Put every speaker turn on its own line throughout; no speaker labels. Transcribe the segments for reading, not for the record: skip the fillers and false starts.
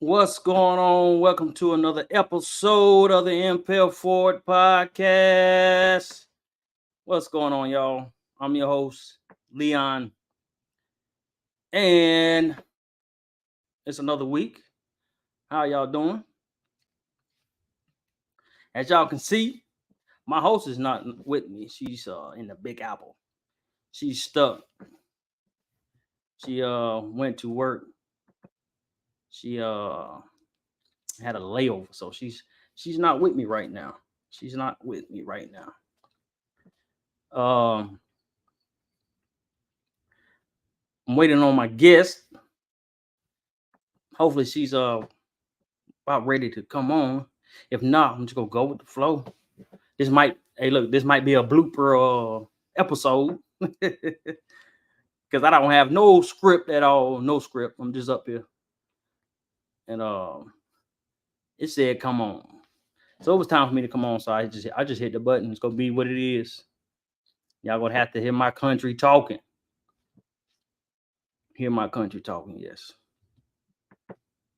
What's going on? Welcome to another episode of the Impel Forward Podcast. What's going on, y'all? I'm your host, Leon, and it's another week. How y'all doing? As y'all can see, my host is not with me. She's in the Big Apple. She's stuck. She went to work. She had a layover, so she's not with me right now. She's not with me right now. Um, I'm waiting on my guest. Hopefully, she's about ready to come on. If not, I'm just gonna go with the flow. This might be a blooper episode because I don't have no script at all. No script. I'm just up here, and it said come on. So it was time for me to come on. So I just hit the button. It's gonna be what it is. Y'all gonna have to hear my country talking. Hear my country talking. Yes.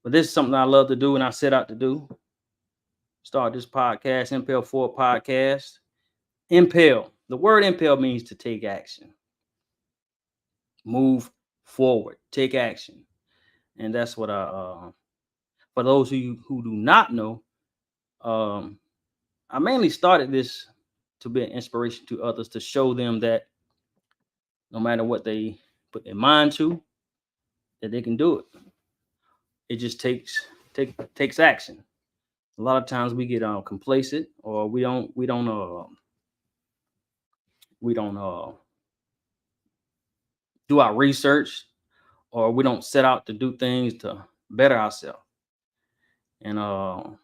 But this is something I love to do, and I set out to do. Start this podcast, Impel 4 podcast. Impel. The word impel means to take action, move forward, take action, and that's what I. For those who do not know, um, I mainly started this to be an inspiration to others, to show them that no matter what they put their mind to, that they can do it. It just takes action. A lot of times we get complacent, or we don't do our research, or we don't set out to do things to better ourselves. And I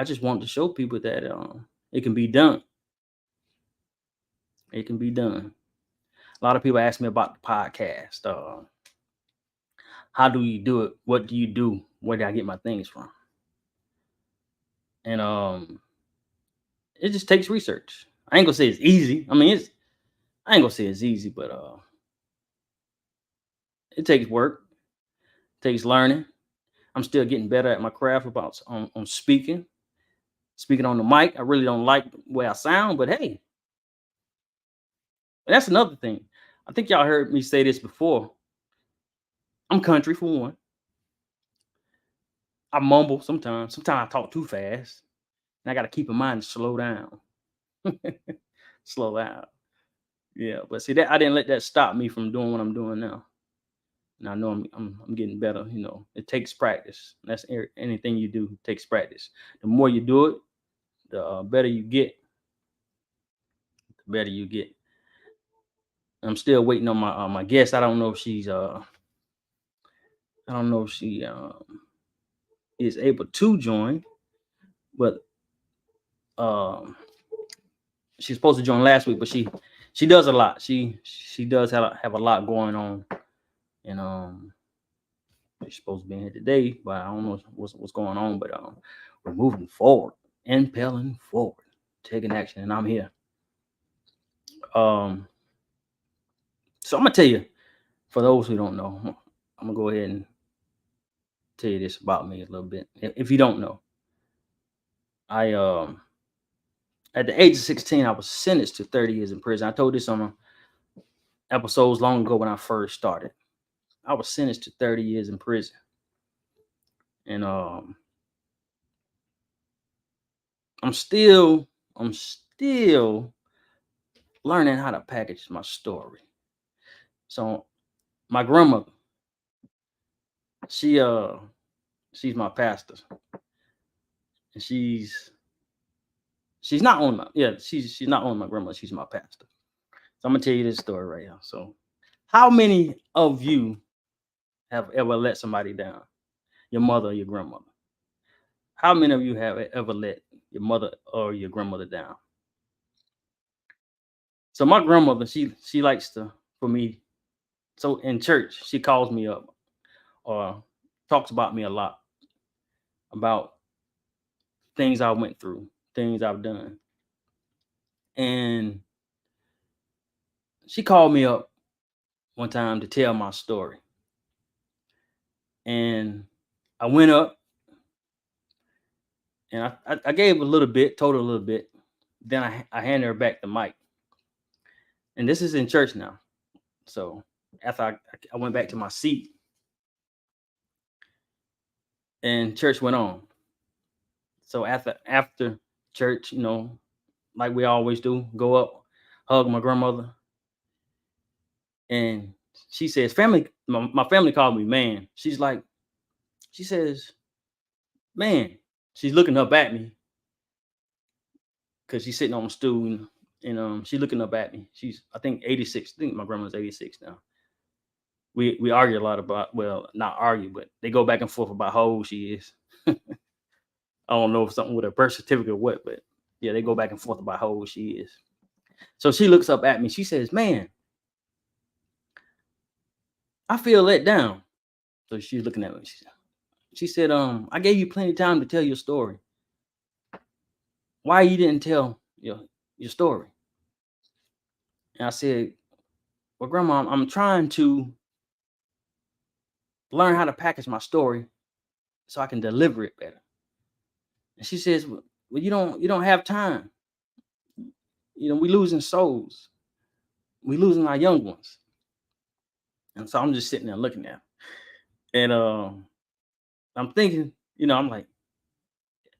just want to show people that it can be done. It can be done. A lot of people ask me about the podcast. How do you do it? What do you do? Where did I get my things from? And it just takes research. I ain't gonna say it's easy. I ain't gonna say it's easy, but it takes work. It takes learning. I'm still getting better at my craft about on speaking on the mic. I really don't like the way I sound, but hey, that's another thing. I think y'all heard me say this before. I'm country for one. I mumble sometimes. Sometimes I talk too fast, and I got to keep in mind to slow down. Slow down. Yeah, but see that I didn't let that stop me from doing what I'm doing now. And I know I'm getting better. It takes practice. That's anything you do takes practice. The more you do it, the better you get. The better you get. I'm still waiting on my guest. I don't know if she is able to join, but um she's supposed to join last week, but she does a lot. She does have a lot going on, and she's supposed to be here today, but I don't know what's going on. But we're moving forward, impelling forward, taking action, and I'm here. Um, so I'm gonna tell you, for those who don't know, I'm gonna go ahead and tell you this about me a little bit. If you don't know, I at the age of 16, I was sentenced to 30 years in prison. I told this on episodes long ago when I first started. I was sentenced to 30 years in prison. And I'm still learning how to package my story. So my grandmother, she she's my pastor, and she's not on my yeah she's not on my grandmother. She's my pastor. So I'm gonna tell you this story right now. So, how many of you have ever let somebody down? Your mother or your grandmother? How many of you have ever let your mother or your grandmother down? So my grandmother, she likes to for me. So in church, she calls me up or talks about me a lot, about things I went through, things I've done. And she called me up one time to tell my story. And I went up and I gave a little bit, told her a little bit. Then I handed her back the mic. And this is in church now. So after I went back to my seat and church went on. So after church, like we always do, go up, hug my grandmother. And she says, my family called me man. She says, man. She's looking up at me because she's sitting on a stool and she's looking up at me. She's, I think, 86. I think my grandma's 86 now. We argue a lot about, well, not argue, but they go back and forth about how old she is. I don't know if something with a birth certificate or what, but yeah, they go back and forth about how old she is. So she looks up at me. She says, man, I feel let down. So she's looking at me. She said, I gave you plenty of time to tell your story. Why you didn't tell your story? And I said, well, Grandma, I'm trying to learn how to package my story so I can deliver it better. And she says, well, you don't have time. We losing souls. We losing our young ones. And so I'm just sitting there looking at her. And I'm thinking, I'm like,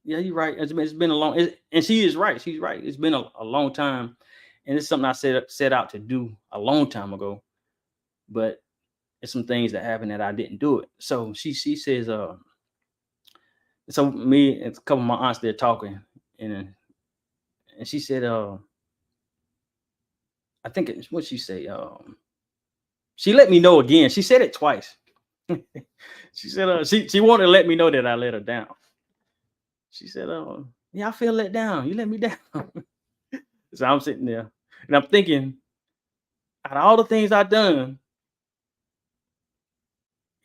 yeah, you're right. It's been a long, and she is right. She's right. It's been a long time. And it's something I set out to do a long time ago. But it's some things that happened that I didn't do it. So she says, so me and a couple of my aunts, they're talking. And she said, I think it's what she say. She let me know again. She said it twice. She said, she wanted to let me know that I let her down. She said, yeah, I feel let down. You let me down. So I'm sitting there and I'm thinking, out of all the things I've done,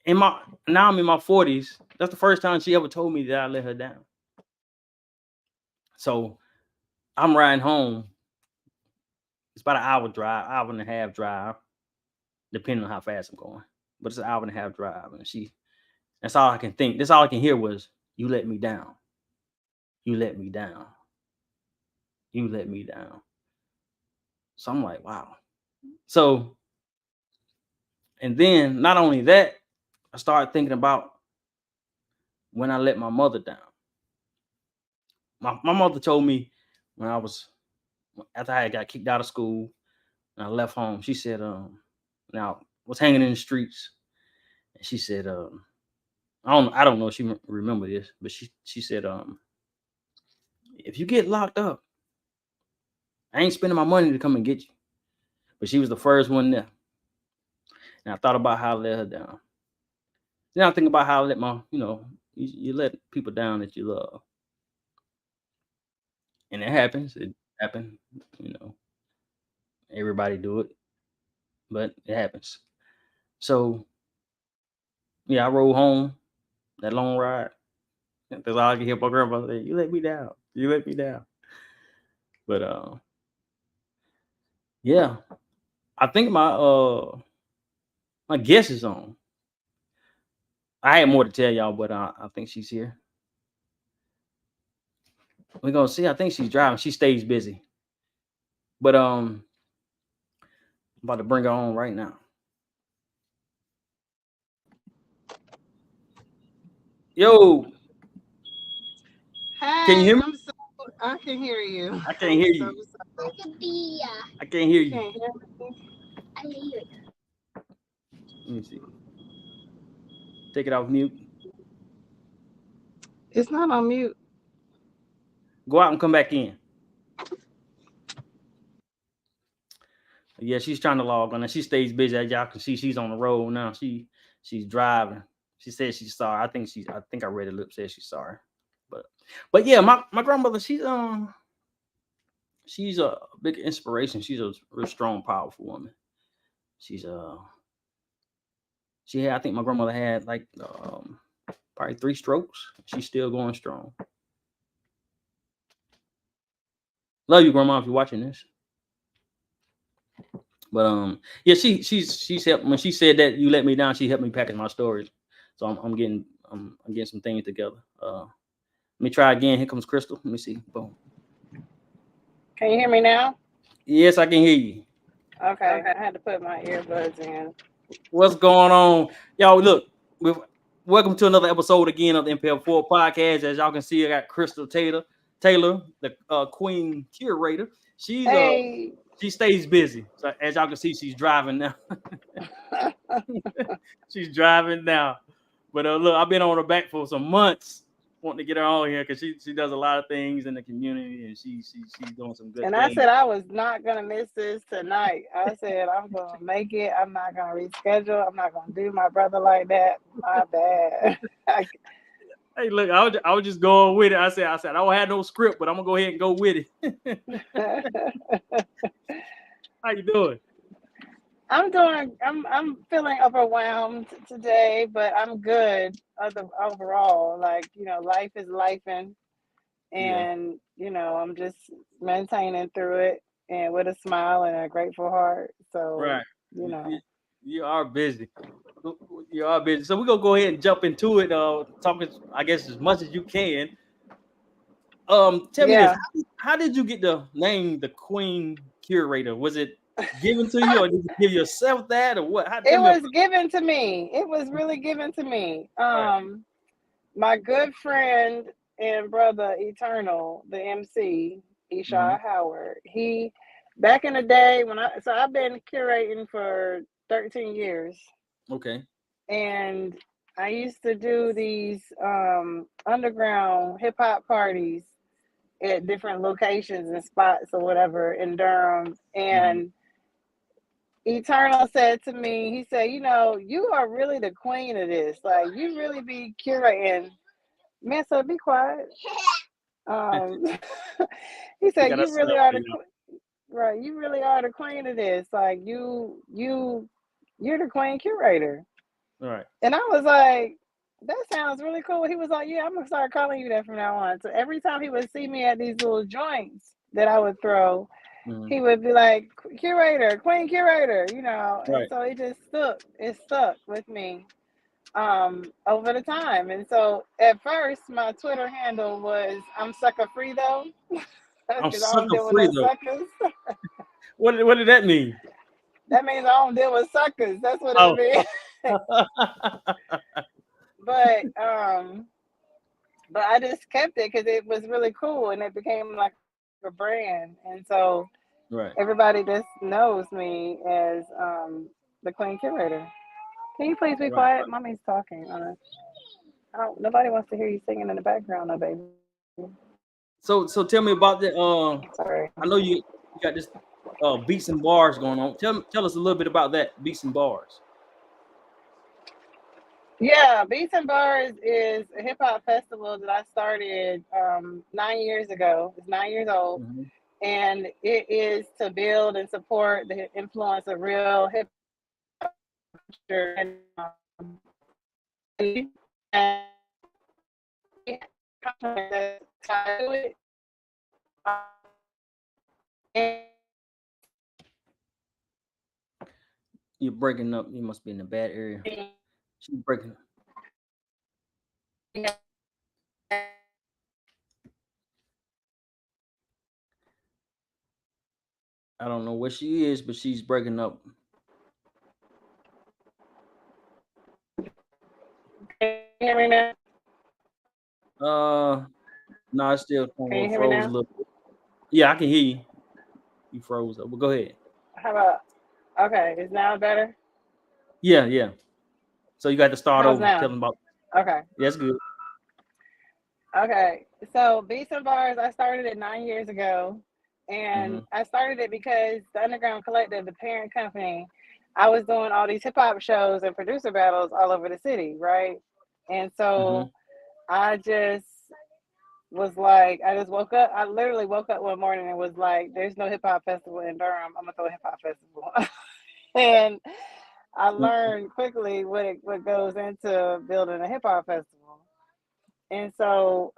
now I'm in my 40s. That's the first time she ever told me that I let her down. So I'm riding home. It's about an hour and a half drive, depending on how fast I'm going. But it's an hour and a half drive. And that's all I can think. That's all I can hear was, you let me down. You let me down. You let me down. So I'm like, wow. So, and then not only that, I started thinking about when I let my mother down. My mother told me when after I got kicked out of school and I left home, she said, now I was hanging in the streets. And she said, I don't know if she remember this, but she said, if you get locked up, I ain't spending my money to come and get you. But she was the first one there. And I thought about how I let her down. Then I think about how I let you let people down that you love. And it happens. It happened. Everybody do it. But it happens. So, yeah, I rode home that long ride. That's all I can hear my grandmother say, you let me down. You let me down. But, yeah, I think my guest is on. I had more to tell y'all, but I think she's here. We're gonna see. I think she's driving. She stays busy. But I'm about to bring her on right now. Yo,
Hey,
can you hear me?
I can hear you.
I can't hear you. I can't hear you.
Can't hear me.
Let me see. Take it off mute.
It's not on mute.
Go out and come back in. Yeah, she's trying to log on and she stays busy. As y'all can see, she's on the road now. She's driving. She said she's sorry. I think I read her lips said she's sorry. But yeah, my grandmother, she's a big inspiration. She's a real strong, powerful woman. She's I think my grandmother had like probably 3 strokes. She's still going strong. Love you, grandma, if you're watching this. But yeah, she's helped when she said that you let me down. She helped me package my stories So I'm getting some things together. Let me try again. Here comes Crystal. Let me see. Boom.
Can you hear me now?
Yes, I can hear you.
Okay, I had to put my earbuds in.
What's going on, y'all? Look, we welcome to another episode again of the MPL4 podcast. As y'all can see, I got Crystal Taylor, the Queen Curator. She's
Hey.
she stays busy. So as y'all can see, she's driving now. She's driving now. But look, I've been on her back for some months, wanting to get her on here because she does a lot of things in the community and she's doing some good
And I
things.
said I was not gonna miss this tonight. I said I'm gonna make it. I'm not gonna reschedule. I'm not gonna do my brother like that. My bad.
Hey, look, I was just going with it. I said I don't have no script, but I'm gonna go ahead and go with it. How you doing?
I'm feeling overwhelmed today, but I'm good overall. Like, life is lifing,
Yeah,
and I'm just maintaining through it and with a smile and a grateful heart. So,
right.
you
You,
know.
you are busy. You are busy. So we're gonna go ahead and jump into it. Talking, I guess, as much as you can. Tell me this:
Yeah.
how did you get the name the Queen Curator? Was it given to you, or did you give yourself that, or what? Tell
It
me about
was given to me. It was really given to me.
right.
My good friend and brother Eternal, the MC,
Mm-hmm.
Ishai Howard, he back in the day I've been curating for 13 years,
Okay.
and I used to do these underground hip hop parties at different locations and spots or whatever in Durham.
Mm-hmm.
And Eternal said to me, he said, you are really the queen of this. Like, you really be curating. Mesa, be quiet. Um, he
You
said,
gotta
you
sit
really
up
are
for
the
you.
right. You really are the queen of this. Like, you're the queen curator.
All right.
And I was like, that sounds really cool. He was like, yeah, I'm gonna start calling you that from now on. So every time he would see me at these little joints that I would throw,
Mm-hmm.
he would be like, curator, queen curator, and
Right.
so it just stuck with me over the time. And so at first my Twitter handle was I'm sucker free though,
I'm
because I don't
sucker
deal with
free
no
though.
suckers.
What did that mean?
That means I don't deal with suckers. That's what it
Oh.
means. But I just kept it because it was really cool and it became like a brand. And so
Right.
everybody just knows me as the Queen Curator. Can you please be
Right.
quiet? Mommy's talking. Nobody wants to hear you singing in the background, no, baby.
So tell me about the
Sorry.
I know you got this beats and bars going on. Tell us a little bit about that beats and bars.
Yeah, Beats and Bars is a hip hop festival that I started 9 years ago. It's 9 years old,
Mm-hmm.
and it is to build and support the influence of real hip hop culture. And we have content that's tied to it. And
You're breaking up. You must be in a bad area. She's breaking up. I don't know where she is, but she's breaking up.
can you hear me now?
Uh, no, it's still kind
Can you
of
hear me
froze a
now?
little bit. Yeah, I can hear you. You froze up. But go ahead.
How about okay? Is now better?
Yeah, yeah. So you got to start
How's
over. Tell
now?
them about.
Okay.
Yeah, that's good.
Okay, so Beats and Bars, I started it 9 years ago,
Mm-hmm.
and I started it because the Underground Collective, the parent company, I was doing all these hip hop shows and producer battles all over the city, right? And
Mm-hmm.
so I just was like, I just woke up. I literally woke up one morning and was like, "There's no hip hop festival in Durham. I'm gonna throw a hip hop festival," and I learned quickly what goes into building a hip hop festival. And so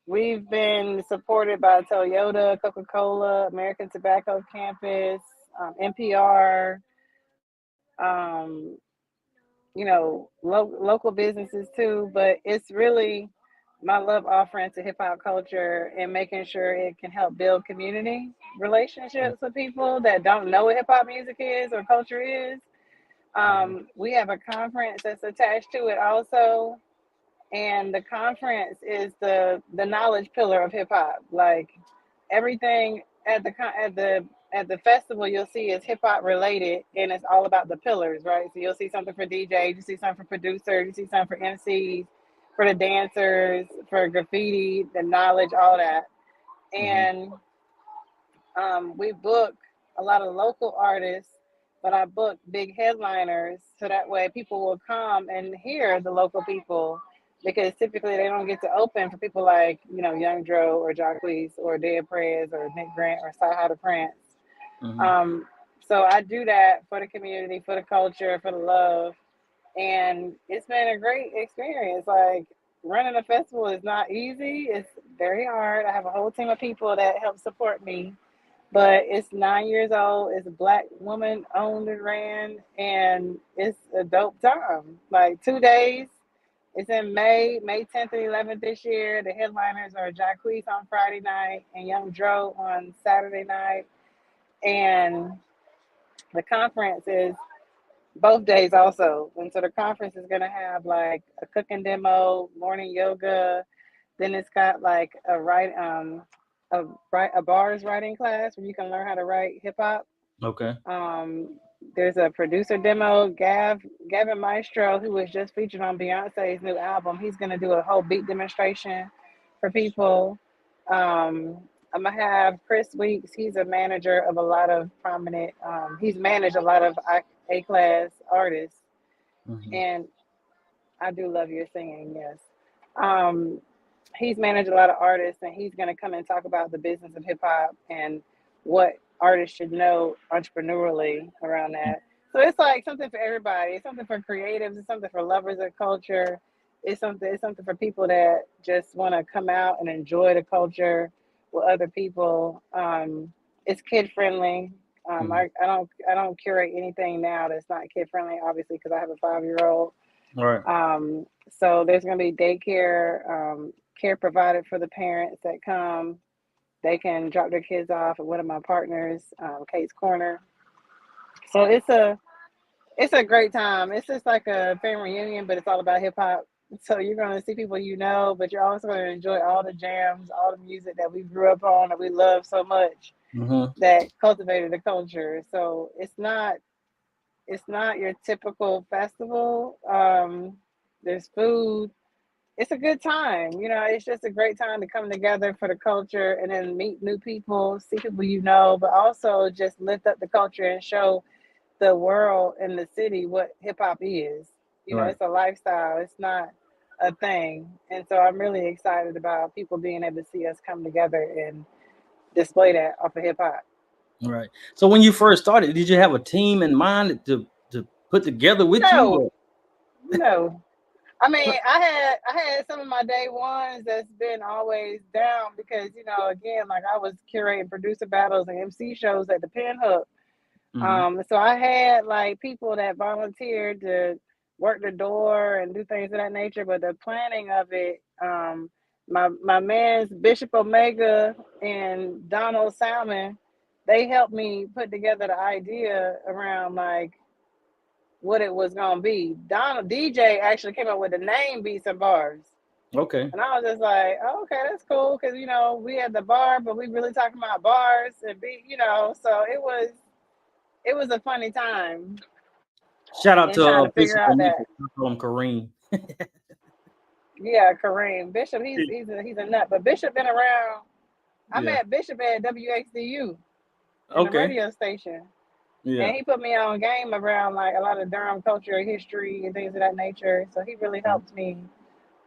we've been supported by Toyota, Coca-Cola, American Tobacco Campus, NPR, um, local businesses too, but it's really my love offering to hip hop culture and making sure it can help build community relationships with people that don't know what hip hop music is or culture is.
Mhm.
We have a conference that's attached to it also, and the conference is the knowledge pillar of hip hop. Like everything at the festival you'll see is hip hop related, and it's all about the pillars, right? So you'll see something for DJs, you see something for producers, you see something for MCs, for the dancers, for graffiti, the knowledge, all that.
Mhm.
And we book a lot of local artists, but I book big headliners so that way people will come and hear the local people because typically they don't get to open for people like, Young Dro or Jacquees or Dead Prez or Nick Grant or Sci the Prince.
Mhm.
Um, so I do that for the community, for the culture, for the love. And it's been a great experience. Like running a festival is not easy. It's very hard. I have a whole team of people that help support me, but it's 9 years old. It's a black woman owned and ran, and it's a dope time. Like 2 days. It's in May 10th and 11th this year. The headliners are Jacquees on Friday night and Young Dro on Saturday night. And the conference is both days also. And so the conference is going to have like a cooking demo, morning yoga. Then it's got like a bars writing class where you can learn how to write hip hop.
Okay.
Um, there's a producer demo. Gavin Maestro, who was just featured on Beyonce's new album, he's gonna do a whole beat demonstration for people. I'm gonna have Chris Weeks. He's a manager of a lot of prominent. He's managed a lot of A class artists,
Mhm.
and I do love your singing. Yes. Um, he's managed a lot of artists, and he's going to come and talk about the business of hip hop and what artists should know entrepreneurially around that. So it's like something for everybody. It's something for creatives. It's something for lovers of culture. It's something for people that just want to come out and enjoy the culture with other people. It's kid friendly.
Mhm.
I don't curate anything now that's not kid friendly, obviously, because I have a 5 year old.
All right.
So there's going to be daycare, care provided for the parents that come. They can drop their kids off at one of my partners, Kate's Corner. So it's a great time. It's just like a family reunion, but it's all about hip hop. So you're going to see people you know, but you're also going to enjoy all the jams, all the music that we grew up on that we love so much
Mhm.
that cultivated the culture. So it's not your typical festival. There's food, it's a good time. It's just a great time to come together for the culture and then meet new people, see people you know, but also just lift up the culture and show the world and the city what hip hop is.
Right.
It's a lifestyle, it's not a thing. And so I'm really excited about people being able to see us come together and display that off of hip hop.
Right. So when you first started, did you have a team in mind to put together with you?
No,
Or?
no. I mean, I had some of my day ones that's been always down because again, like I was curating producer battles and MC shows at the Pinhook.
Mhm.
So I had like people that volunteered to work the door and do things of that nature, but the planning of it, my man's Bishop Omega and Donald Salmon, they helped me put together the idea around like what it was gonna be. Donald DJ actually came up with the name Beats and Bars.
Okay.
And I was just like, oh, okay, that's cool because we had the bar, but we really talking about bars and so it was a funny time
Shout out
and
to
trying to figure
Bishop
out
Omega.
that.
I call him Kareem.
Yeah, Kareem Bishop, he's a nut, but Bishop been around. I
Yeah.
met Bishop at WXDU in the
Okay.
radio station,
Yeah.
and he put me on game around like a lot of Durham culture, history, and things of that nature. So he really
Mhm.
helped me.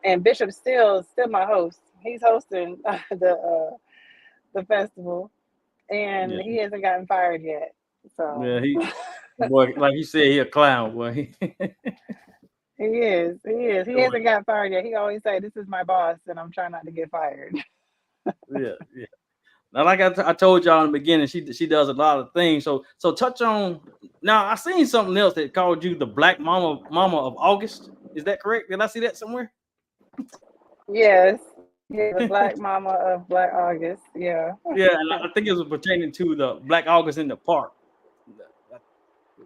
And Bishop's still my host. He's hosting the festival, and
Yeah.
he hasn't gotten fired yet. So
Yeah. Boy, like you said, he a clown, boy.
he hasn't got fired yet. He always say, "This is my boss, and I'm trying not to get fired."
Yeah. Yeah. Now, like I told y'all in the beginning, she does a lot of things. So touch on now. I seen something else that called you the Black Mama of August. Is that correct? Did I see that somewhere?
Yes. Yeah, the Black Mama of Black August. Yeah.
Yeah, and I think it was pertaining to the Black August in the park. Is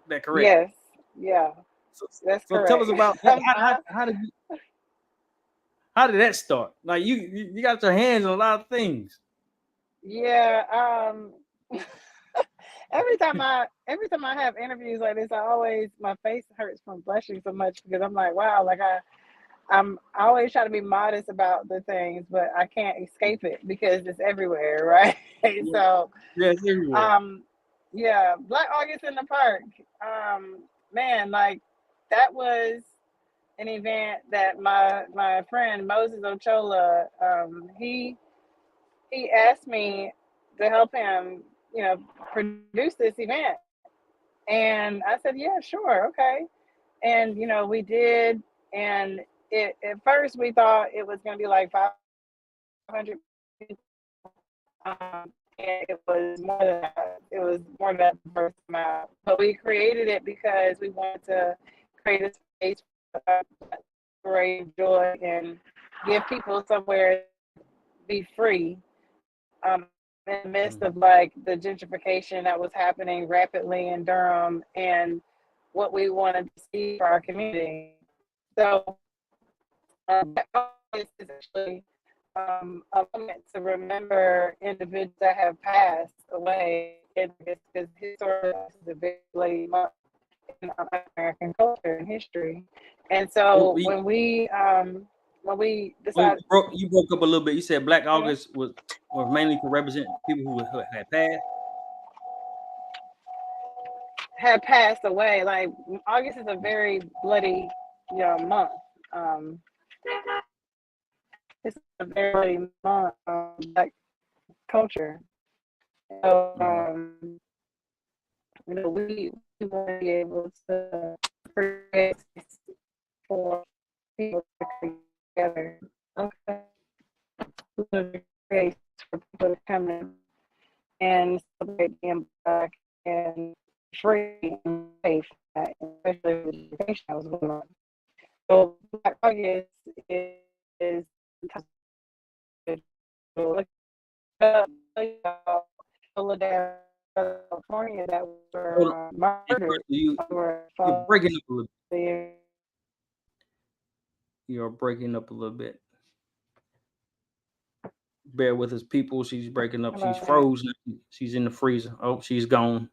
that correct?
Yes. Yeah.
So,
That's
so tell
correct.
us about that. How did that start? Like you got your hands on a lot of things.
Yeah. Every time I have interviews like this, my face hurts from blushing so much because I'm like, wow, like I always try to be modest about the things, but I can't escape it because it's everywhere, right?
Yeah,
So,
yeah, it's everywhere.
um, yeah, Black August in the park. Man, like that was an event that my friend Moses Ochola, he asked me to help him, produce this event, and I said, yeah, sure, okay. And we did, and at first we thought it was going to be like 500 people, and it was more than that. It was more than that the first time out. But we created it because we wanted to create a space for great joy and give people somewhere be free, in the midst of like the gentrification that was happening rapidly in Durham and what we wanted to see for our community. So this is actually a moment to remember individuals that have passed away because historically this is a very late month in American culture and history. And
Oh,
so when we decided,
you broke up a little bit. You said Black August was mainly to represent people who had passed.
had passed away, like August is a very bloody, month. Um, it's a very bloody month, Black culture. So,
Mm-hmm.
we want to be able to create for people to come together. Okay, we want to create for people to come in and celebrate being Black and free and safe, especially with the education that was going on. So Black August is look up Philadelphia, California, that
Hold on.
were
Hey,
murdered
Crystal,
over
you're breaking up a little.
the.
You're breaking up a little bit. Bear with us, people. She's breaking up. She's frozen. She's in the freezer. Oh, she's gone.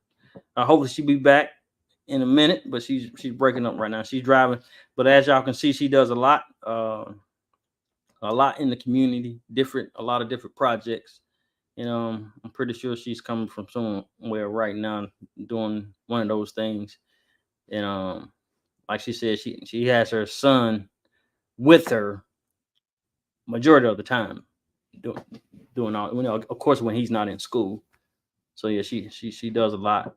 Hopefully she'll be back in a minute, but she's breaking up right now. She's driving, but as y'all can see, she does a lot in the community, a lot of different projects. And I'm pretty sure she's coming from somewhere right now doing one of those things. And like she said, she has her son with her majority of the time, doing all, of course when he's not in school. So yeah, she does a lot.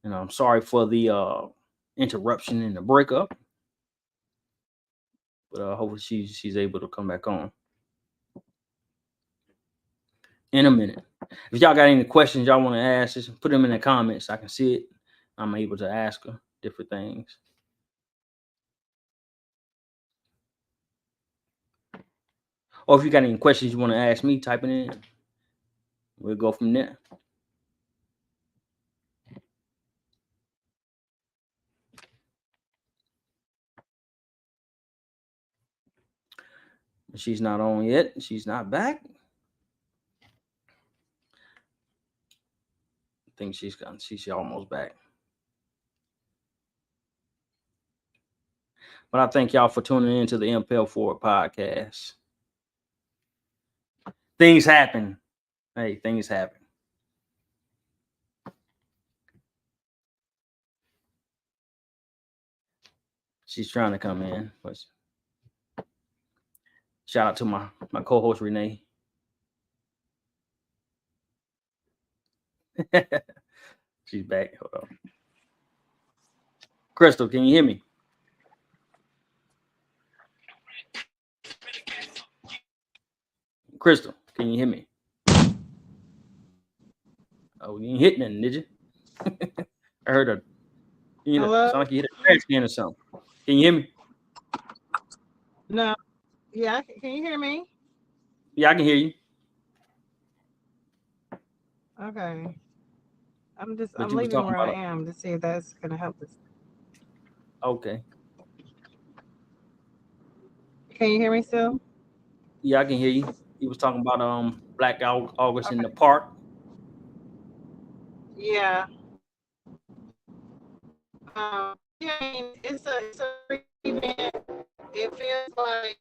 And I'm sorry for the interruption and the breakup, but hopefully she's able to come back on in a minute. If y'all got any questions y'all want to ask, just put them in the comments. I can see it. I'm able to ask her different things. Or if you got any questions you want to ask me, type it in. We'll go from there. She's not on yet. She's not back. I think she's almost back. But I thank y'all for tuning in to the Impel Forward podcast. Things happen. Hey, things happen. She's trying to come in. But shout out to my co-host Renee. She's back. Hold on. Crystal, can you hear me? Crystal, can you hear me? Oh, you ain't hit nothing, did you? I heard a, sound
Hello?
like you hit a trash can or something. Can you hear me?
No. Yeah, can you hear me?
Yeah, I can hear you.
Okay.
But
I'm
you was
leaving
talking
where I
about
am to see if that's gonna help us.
okay.
Can you hear me still?
Yeah, I can hear you. You was talking about August in
Okay.
the park.
Yeah. Yeah, I mean, it's a free event. It feels like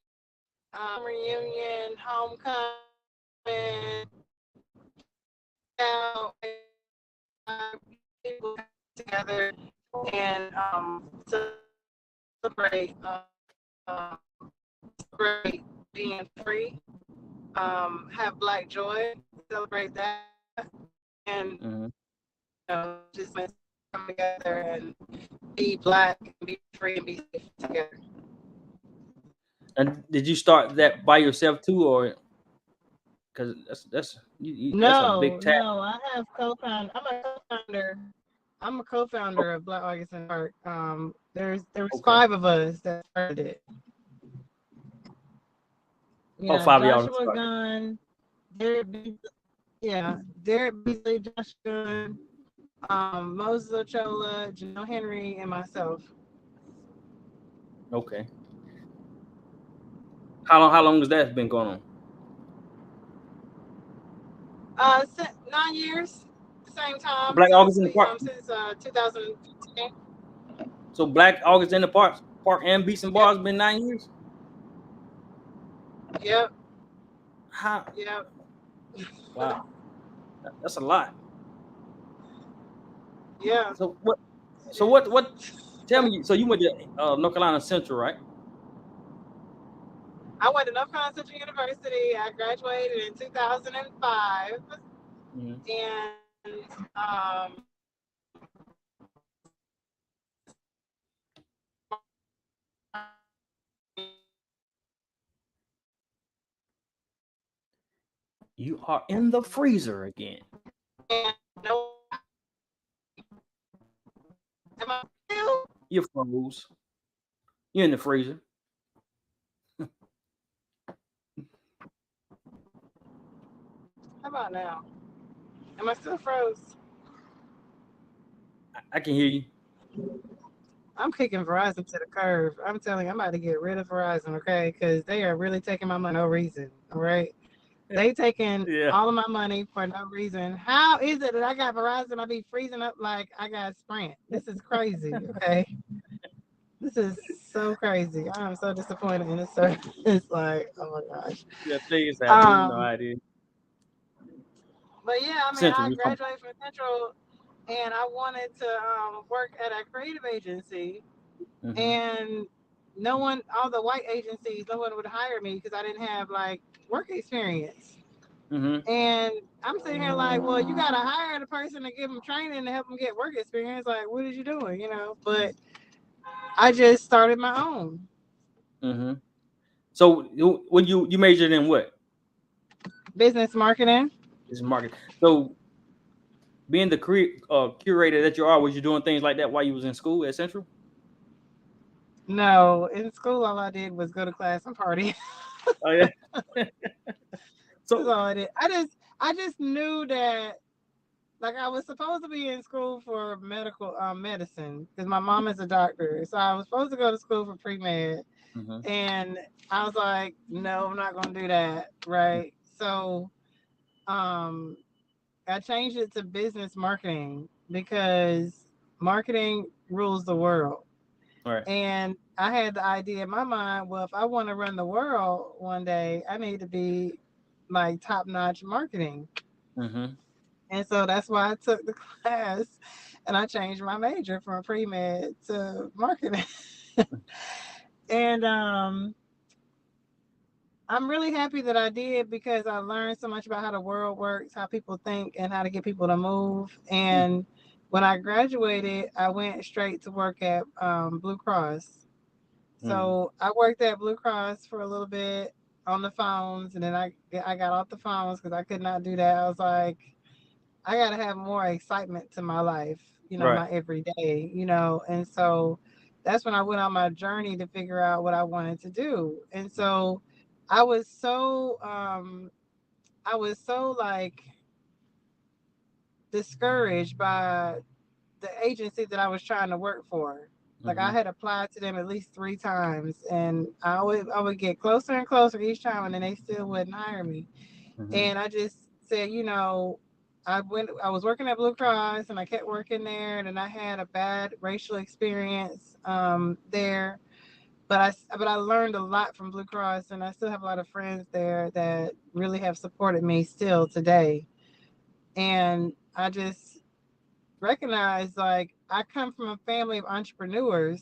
reunion, homecoming, out, people come together and celebrate celebrate being free. Have Black Joy, celebrate that, and
Hmm.
just come together and be Black, and be free, and be safe together.
And did you start that by yourself too, or because that's a big
No,
task?
no, I have co-found. I'm a co-founder. I'm a co-founder of Black August in Park. There was
Okay.
five of us that started it. You
Oh,
know,
five of y'all
Joshua
started.
Gunn, Derek, yeah, Derek Beasley, Josh Gunn, Moses Ochola, Janelle Henry, and myself.
Okay. How long has that been going on?
9 years, same time
Black August in the Park.
since 2015.
So Black August in the Park and Beats and
Yep,
Bars been 9 years.
yep,
How?
yep.
Wow, that's a lot.
Yeah.
So what?
It
So
is.
what? Tell me. So you went to North Carolina Central, right?
I went to North Carolina Central University. I graduated in 2005,
Hmm.
and
You are in the freezer again.
no, am I still?
You froze. You're in the freezer.
How about now? Am I still froze?
I can hear you.
I'm kicking Verizon to the curb. I'm telling you, I'm about to get rid of Verizon, okay? Because they are really taking my money for no reason, all right? They taking
Yeah.
all of my money for no reason. How is it that I got Verizon? I be freezing up like I got Sprint. This is crazy, okay? This is so crazy. I am so disappointed in this service. It's like, oh my gosh.
Yeah, things happen. You know
Um,
how it is.
but yeah, I mean,
Central,
I
we from.
graduated from Central, and I wanted to work at a creative agency,
Hmm.
and no one, all the white agencies, no one would hire me because I didn't have like work experience.
Hmm.
And I'm sitting here like, well, you gotta hire the person to give them training to help them get work experience. Like, what is you doing, But I just started my own
Hmm. So when you majored in what?
business marketing.
Is market. So being the curator that you are, was you doing things like that while you was in school at Central?
No, in school, all I did was go to class and party.
Oh yeah.
That's
So.
all I did. I just knew that like I was supposed to be in school for medical medicine because my mom is a doctor. So I was supposed to go to school for pre med,
Hmm.
and I was like, no, I'm not gonna do that. Right. So um, I changed it to business marketing because marketing rules the world.
All right.
And I had the idea in my mind, well, if I want to run the world one day, I need to be like top notch marketing.
Hmm.
And so that's why I took the class and I changed my major from pre med to marketing. And I'm really happy that I did because I learned so much about how the world works, how people think, and how to get people to move. And when I graduated, I went straight to work at Blue Cross.
Hmm.
So I worked at Blue Cross for a little bit on the phones, and then I got off the phones because I could not do that. I was like, I gotta have more excitement to my life,
Right.
my everyday, and so that's when I went on my journey to figure out what I wanted to do. And so I was so I was so like discouraged by the agency that I was trying to work for. Like I
Mm-hmm.
had applied to them at least 3 times, and I would get closer and closer each time, and then they still wouldn't hire me.
Mm-hmm.
And I just said, I was working at Blue Cross, and I kept working there, and I had a bad racial experience there. But I learned a lot from Blue Cross, and I still have a lot of friends there that really have supported me still today. And I just recognize, like, I come from a family of entrepreneurs.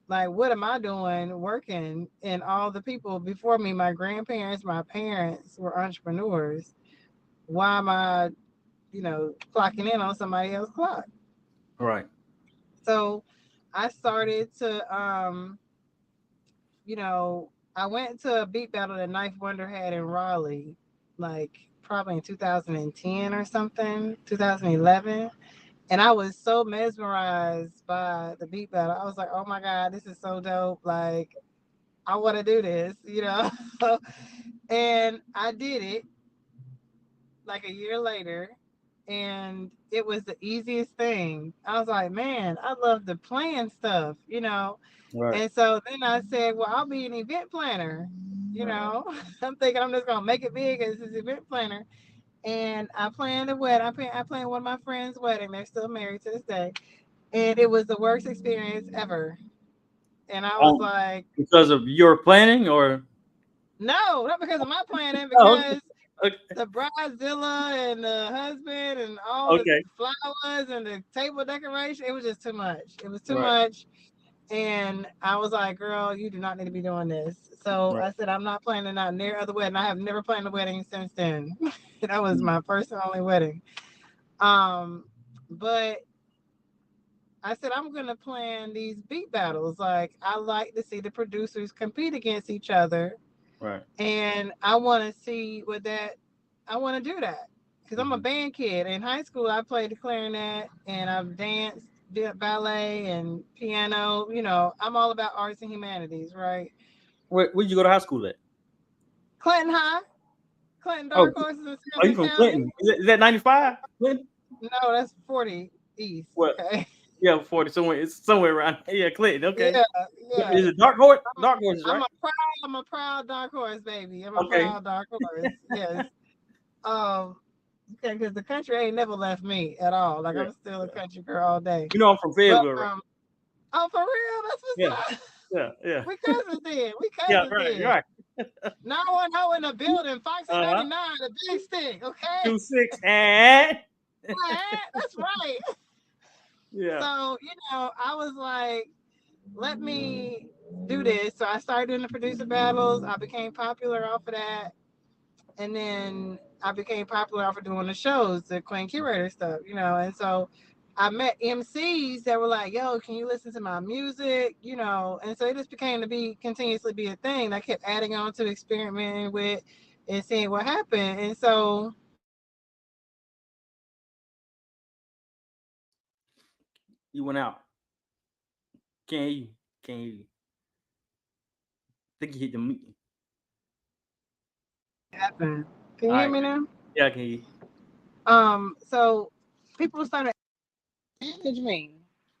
Like, what am I doing working? And all the people before me, my grandparents, my parents were entrepreneurs. Why am I, clocking in on somebody else's clock?
Right.
So I started to, I went to a beat battle that Knife Wonder had in Raleigh, like probably in 2010 or something, 2011. And I was so mesmerized by the beat battle. I was like, oh my God, this is so dope. Like, I want to do this. And I did it like a year later. And it was the easiest thing. I was like, man, I love the plan stuff.
Right.
And so then I said, well, I'll be an event planner. You
Right.
know, I'm thinking I'm just going to make it big as this event planner. And I planned a wedding. I planned one of my friends' wedding. They're still married to this day. And it was the worst experience ever. And I was like,
Because of your planning, or
no, not because of my planning,
oh,
because
okay.
the bridezilla and the husband and all the
Okay.
flowers and the table decoration, it was just too much. It was too
Right.
much. And I was like, girl, you do not need to be doing this. So
Right.
I said, I'm not planning out near other wedding. I have never planned a wedding since then. That was
Mm.
my first and only wedding. Um, but I said, I'm going to plan these beat battles. Like, I like to see the producers compete against each other.
Right.
And I want to see I want to do that. Because I'm a
Mm-hmm.
band kid. In high school, I played the clarinet and I've danced, did ballet and piano. I'm all about arts and humanities, right?
Where'd you go to high school at?
Clinton High, Clinton
Oh,
Dark Horses in
are you
Sampson
from
County.
Clinton? Is that 95? Clinton?
No, that's 40 East.
What?
Okay.
Yeah, 40 somewhere. It's somewhere around. Yeah, Clinton. Okay.
Yeah, yeah.
Is it Dark Horse? Dark Horses,
I'm
right?
a proud, I'm a proud dark horse baby. I'm a
Okay.
proud dark horse. Yes. Um, okay, because the country ain't never left me at all. Like
Yeah.
I'm still a
Yeah.
country girl all day.
I'm from
But
Fayetteville, right?
oh, for real, that's
Yeah.
what's up.
Yeah. Yeah.
We cousins did. We
Yeah.
cousins
Right.
did.
Right.
910 in the building,
Uh-huh.
599, the big stick. Okay,
26 and
that's right.
yeah.
So I was like, let me do this. So I started doing the producer battles. I became popular off of that. And then I became popular off of doing the shows, the Queen Curator stuff. And so I met MCs that were like, "Yo, can you listen to my music?" And so it just became to be continuously be a thing. I kept adding on to experimenting with and seeing what happened. And so
You went out. Can't hear you. Can't hear you. Think you hit the meet.
it happened. Can
All
you hear
right.
me now?
Yeah, I can hear you.
So people started manage me.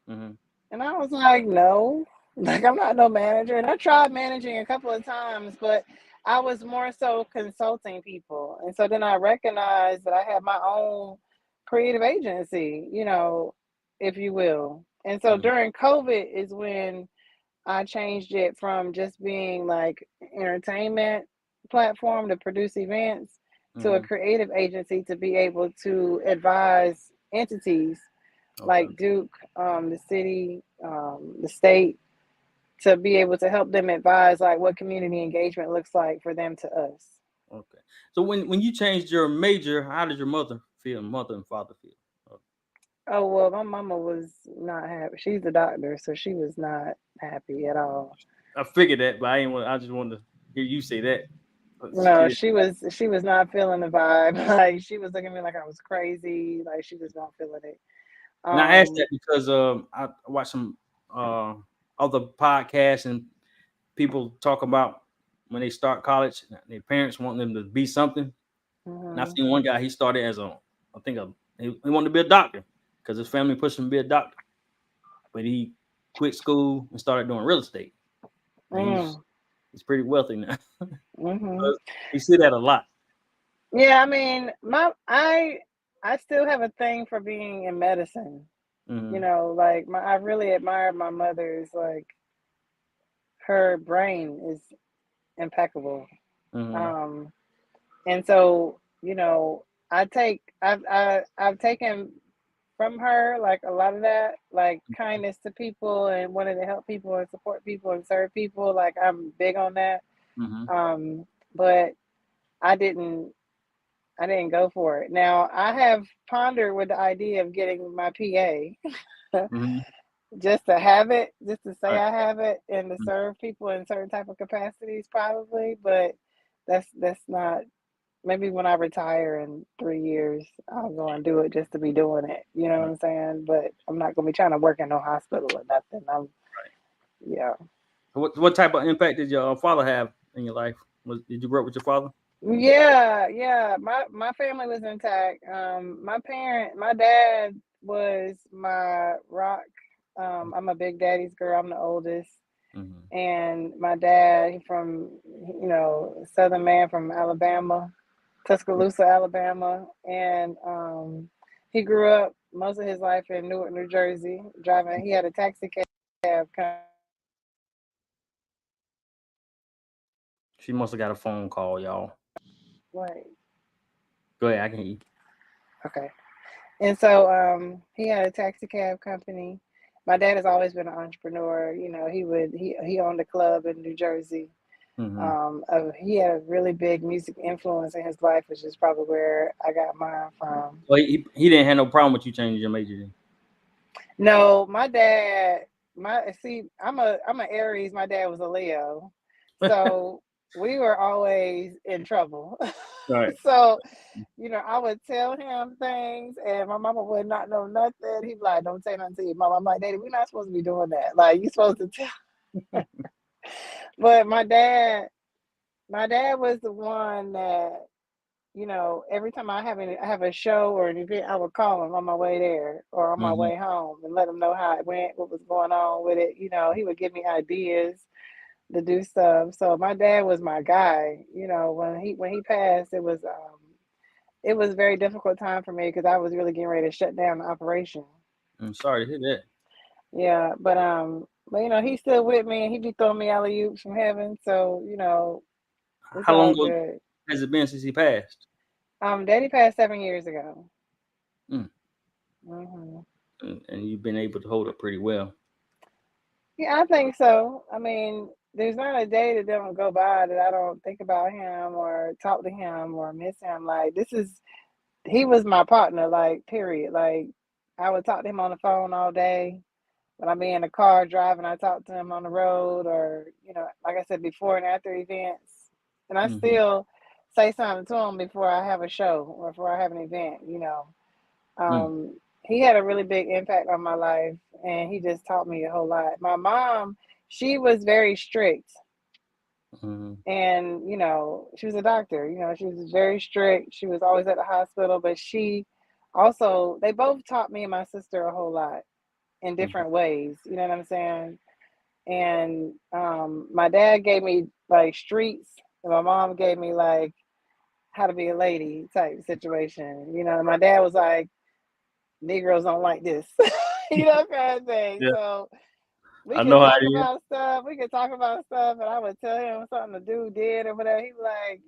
Mm-hmm.
And I was like, no, like I'm not no manager. And I tried managing a couple of times, but I was more so consulting people. And so then I recognized that I had my own creative agency, if you will. And so
Mm-hmm.
during COVID is when I changed it from just being like entertainment platform to produce events to a
Mm-hmm.
creative agency to be able to advise entities
Okay.
like Duke, the city, the state, to be able to help them advise like what community engagement looks like for them to us.
Okay. So when you changed your major, how did your mother feel? Mother and father feel? Oh,
Oh well, my mama was not happy. She's a doctor, so she was not happy at all.
I figured that, but I just wanted to hear you say that.
No, she was not feeling the vibe. Like she was looking at me like I was crazy. Like she was not feeling it.
And I asked
Um,
that because I watched some uh, other podcasts and people talk about when they start college, their parents want them to be something. And I
mhm,
seen one guy, he started as I think he wanted to be a doctor because his family pushed him to be a doctor, but he quit school and started doing real estate. And
mm,
he's pretty wealthy now.
mhm.
You see that a lot.
Yeah, I mean, I still have a thing for being in medicine.
Mm-hmm.
Like I really admire my mother's like her brain is impeccable.
Mm-hmm.
Um, and so I've taken from her like a lot of that, like kindness to people and wanting to help people and support people and serve people. Like I'm big on that.
Mm-hmm.
But I didn't I didn't go for it. Now I have pondered with the idea of getting my PA
Mm-hmm.
just to have it, just to say
Right.
I have it and to serve people in certain type of capacities probably, but that's not. Maybe when I retire in 3 years, I'll go and do it just to be doing it. You know what
Right.
I'm saying? But I'm not gonna be trying to work in no hospital or nothing. Yeah.
What type of impact did your father have in your life? Did you grow up with your father?
Yeah, yeah. My family was intact. My dad was my rock. I'm a big daddy's girl. I'm the oldest.
Mm-hmm.
And my dad, he from, Southern man from Alabama, Tuscaloosa, Alabama. And he grew up most of his life in Newark, New Jersey, driving. He had a taxi cab company.
She must have got a phone call, y'all.
Wait,
Go ahead, I can hear you.
okay. And so he had a taxi cab company. My dad has always been an entrepreneur. He owned a club in New Jersey.
Mm-hmm.
He had a really big music influence in his life, which is probably where I got mine from.
Well, he didn't have no problem with you changing your major then.
No, my dad, my see, I'm a Aries. My dad was a Leo, so we were always in trouble.
Right.
So I would tell him things, and my mama would not know nothing. He'd be like, "Don't say nothing to your mama." I'm like, "Daddy, we're not supposed to be doing that. Like, you supposed to tell." But my dad was the one that every time I have a show or an event, I would call him on my way there or on my
Mm-hmm.
way home and let him know how it went, what was going on with it. He would give me ideas to do stuff. So my dad was my guy. When he passed, it was a very difficult time for me because I was really getting ready to shut down the operation.
I'm sorry to hear that.
Yeah, but he's still with me and he be throwing me alley oops from heaven. So it's
How long
all
ago
good.
has it been since he passed?
Daddy passed 7 years ago.
Mm.
hmm
And you've been able to hold up pretty well.
Yeah, I think so. I mean, there's not a day that don't go by that I don't think about him or talk to him or miss him. Like he was my partner. Like period. Like I would talk to him on the phone all day. When I be in the car driving, I talk to him on the road, or like I said, before and after events. And I
Mm-hmm.
still say something to him before I have a show or before I have an event.
Mm.
He had a really big impact on my life, and he just taught me a whole lot. My mom, she was very strict,
Mm-hmm.
and she was a doctor. She was very strict. She was always at the hospital, but she also, they both taught me and my sister a whole lot in
Mm-hmm.
different ways. You know what I'm saying? And my dad gave me like streets, and my mom gave me like how to be a lady type situation. My dad was like, Negroes don't like this, kind of thing.
Yeah,
So we
I
could
know how
talk
it is.
about stuff. We could talk about stuff, and I would tell him something the dude did or whatever. He was like,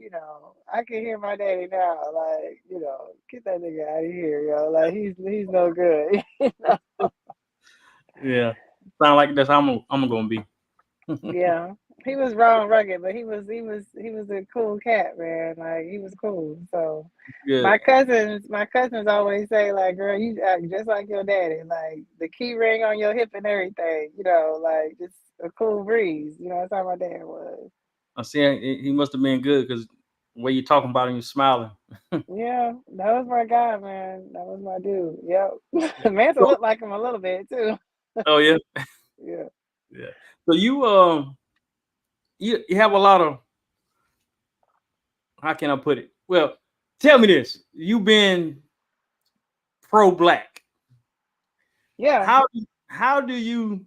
I can hear my daddy now. Like, get that nigga out of here, yo. Like he's no good.
Yeah, sound like that's how I'm gonna be.
Yeah, he was raw and rugged, but he was a cool cat, man. Like he was cool. So
Good.
my cousins always say like, "Girl, you act just like your daddy. Like the key ring on your hip and everything. Like just a cool breeze. That's how my dad was."
I see he must have been good because way you talking about him, you smiling.
Yeah, that was my guy, man. That was my dude. Yep. Manson
So,
looked like him a little bit too.
oh yeah,
Yeah.
yeah. So you have a lot of, how can I put it? Well, tell me this: you've been pro-black.
Yeah.
How do you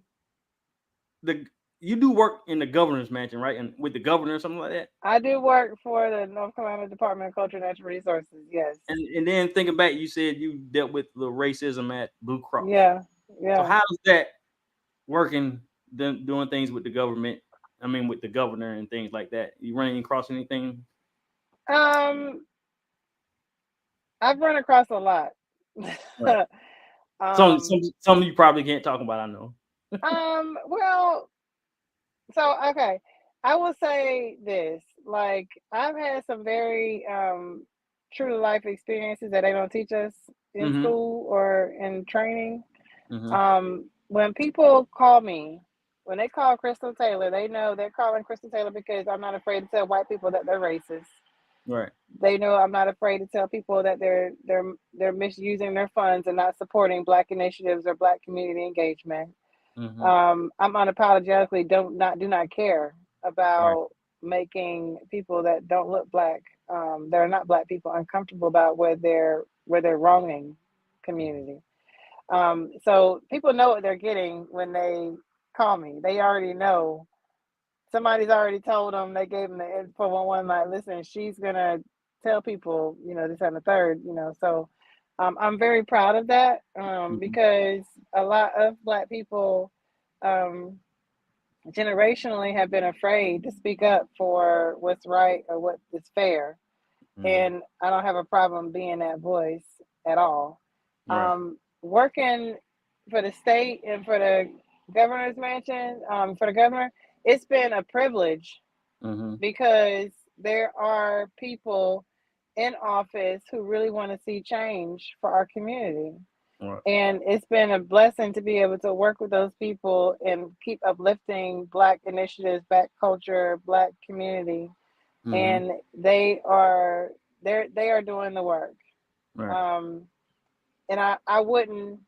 the you do work in the governor's mansion, right? And with the governor or something like that.
I do work for the North Carolina Department of Culture and Natural Resources. Yes.
And then thinking back, you said you dealt with the racism at Blue Cross.
Yeah.
So
Yeah.
how's that working, doing things with the government? I mean, with the governor and things like that. You running across anything?
Um, I've run across a lot.
Right.
um,
Some you probably can't talk about. I know.
well, so okay. I will say this. Like I've had some very true to life experiences that they don't teach us in
Mm-hmm.
school or in training.
Mm-hmm.
When people call me, when they call Crystal Taylor, they know they're calling Crystal Taylor because I'm not afraid to tell white people that they're racist.
Right.
They know I'm not afraid to tell people that they're misusing their funds and not supporting Black initiatives or Black community engagement.
Mm-hmm.
I'm unapologetically do not care
Right.
about making people that don't look Black, that are not Black people, uncomfortable about where they're wronging community. So people know what they're getting when they call me. They already know. Somebody's already told them. They gave them the info on one like, listen, she's gonna tell people, this and the third, So I'm very proud of that
Mm-hmm.
because a lot of Black people um, generationally have been afraid to speak up for what's right or what is fair,
Mm-hmm.
and I don't have a problem being that voice at all.
Right.
Working for the state and for the governor's mansion, for the governor, it's been a privilege
Mm-hmm.
because there are people in office who really want to see change for our community.
Right.
And it's been a blessing to be able to work with those people and keep uplifting Black initiatives, Black culture, Black community.
Mm-hmm.
And they are doing the work.
Right.
Um, and I wouldn't,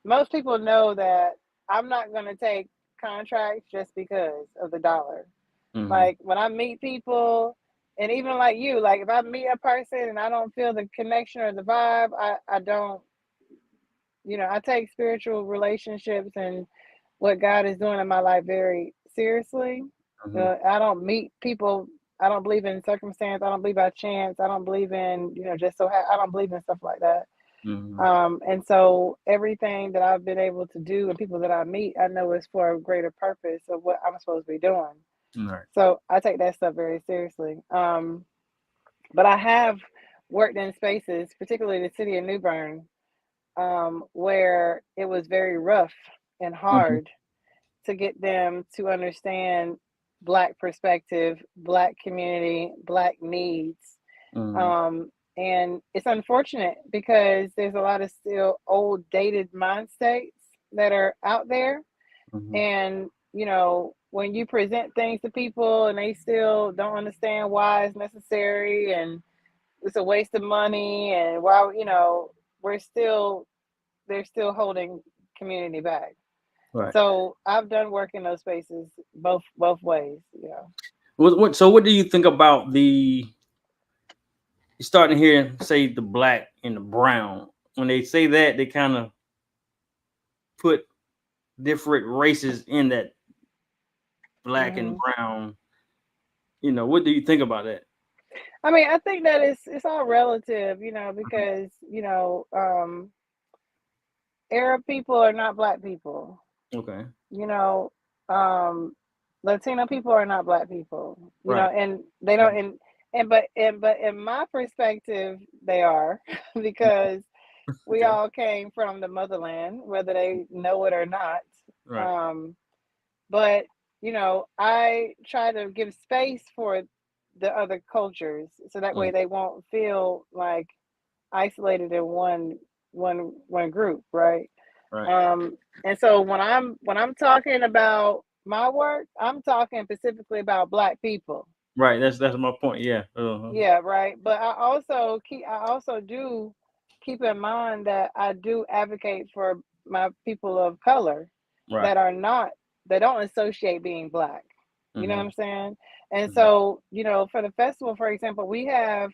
most people know that I'm not going to take contracts just because of the dollar.
Mm-hmm.
Like when I meet people, and even like you, like if I meet a person and I don't feel the connection or the vibe, I don't, I take spiritual relationships and what God is doing in my life very seriously.
Mm-hmm.
I don't meet people. I don't believe in circumstance. I don't believe by chance. I don't believe in, I don't believe in stuff like that.
Mm-hmm.
And so everything that I've been able to do and people that I meet, I know is for a greater purpose of what I'm supposed to be doing.
Right.
So I take that stuff very seriously. But I have worked in spaces, particularly the city of New Bern, where it was very rough and
Mm-hmm.
hard to get them to understand Black perspective, Black community, Black needs.
Mm-hmm.
Um, and it's unfortunate because there's a lot of still old, dated mind states that are out there.
Mm-hmm.
And, when you present things to people and they still don't understand why it's necessary and it's a waste of money and why, we're still, they're still holding community back.
Right.
So I've done work in those spaces both ways.
So what do you think about you're starting to hear say the black and the brown? When they say that, they kind of put different races in that black and
Hmm.
brown. What do you think about that?
I mean, I think that it's all relative, because Arab people are not Black people.
Okay.
You know, um, Latino people are not Black people.
Right.
And they don't.
Right.
But in my perspective, they are because we
Okay.
all came from the motherland, whether they know it or not.
Right.
Um, but I try to give space for the other cultures so that
Mm.
way they won't feel like isolated in one group, right?
Right.
And so when I'm talking about my work, I'm talking specifically about Black people.
Right. That's my point. Yeah.
Yeah, right. But I also do keep in mind that I do advocate for my people of color
Right.
that are not that don't associate being black. You know what
Mm-hmm.
I'm saying? And
Mm-hmm.
so, for the festival, for example, we have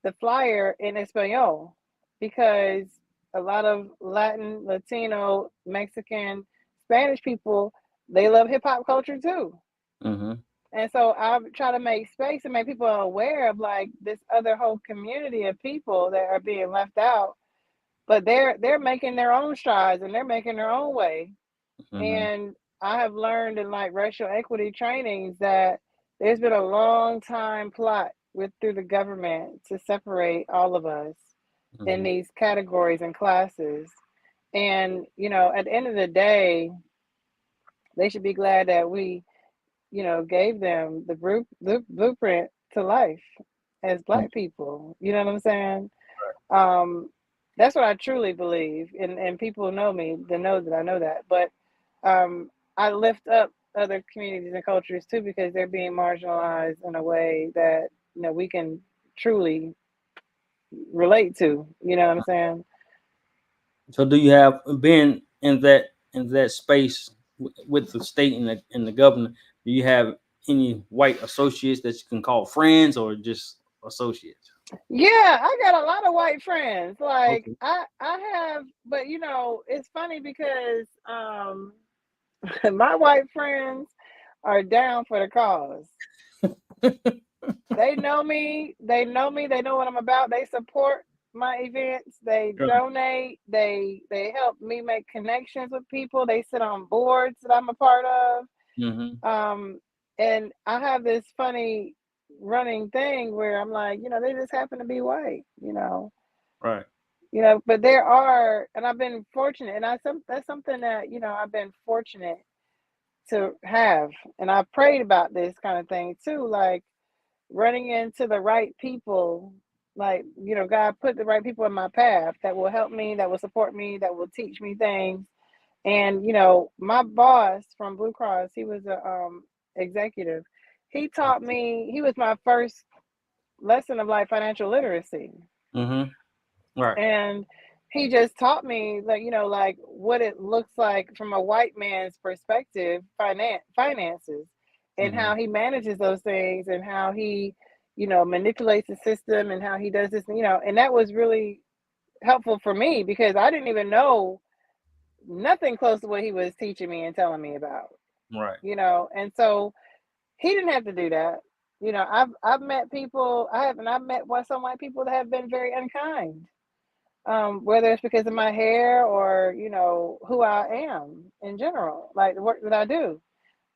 the flyer in Espanol because a lot of Latin, Latino, Mexican, Spanish people, they love hip hop culture too.
Mm-hmm.
And so I try to make space and make people aware of like this other whole community of people that are being left out, but they're making their own strides and they're making their own way.
Mm-hmm.
And I have learned in like racial equity trainings that there's been a long time plot with through the government to separate all of us in
Mm-hmm.
these categories and classes. And at the end of the day, they should be glad that we gave them the blueprint to life as Black people. You know what I'm saying? Um, that's what I truly believe, and people know me. They know that I know that. But I lift up other communities and cultures too because they're being marginalized in a way that we can truly relate to. You know what I'm saying?
So, do you have been in that space with the state and the governor? Do you have any white associates that you can call friends or just associates?
Yeah, I got a lot of white friends. Like
Okay.
I have, but it's funny because my white friends are down for the cause. They know me. They know me. They know what I'm about. They support my events. They
Right.
donate. They help me make connections with people. They sit on boards that I'm a part of.
Mm-hmm.
Um, and I have this funny running thing where I'm like, they just happen to be white.
Right.
But there are, and I've been fortunate, and that's something that I've been fortunate to have, and I prayed about this kind of thing too, like running into the right people, like God put the right people in my path that will help me, that will support me, that will teach me things. And my boss from Blue Cross, he was a executive. He taught me. He was my first lesson of like financial literacy.
Mm-hmm. Right.
And he just taught me like like what it looks like from a white man's perspective, finances, and
Mm-hmm.
how he manages those things, and how he manipulates the system, and how he does this, and that was really helpful for me because I didn't even know nothing close to what he was teaching me and telling me about.
Right.
And so he didn't have to do that. I've met people, I've met some white people that have been very unkind, whether it's because of my hair or who I am in general, like the work that I do.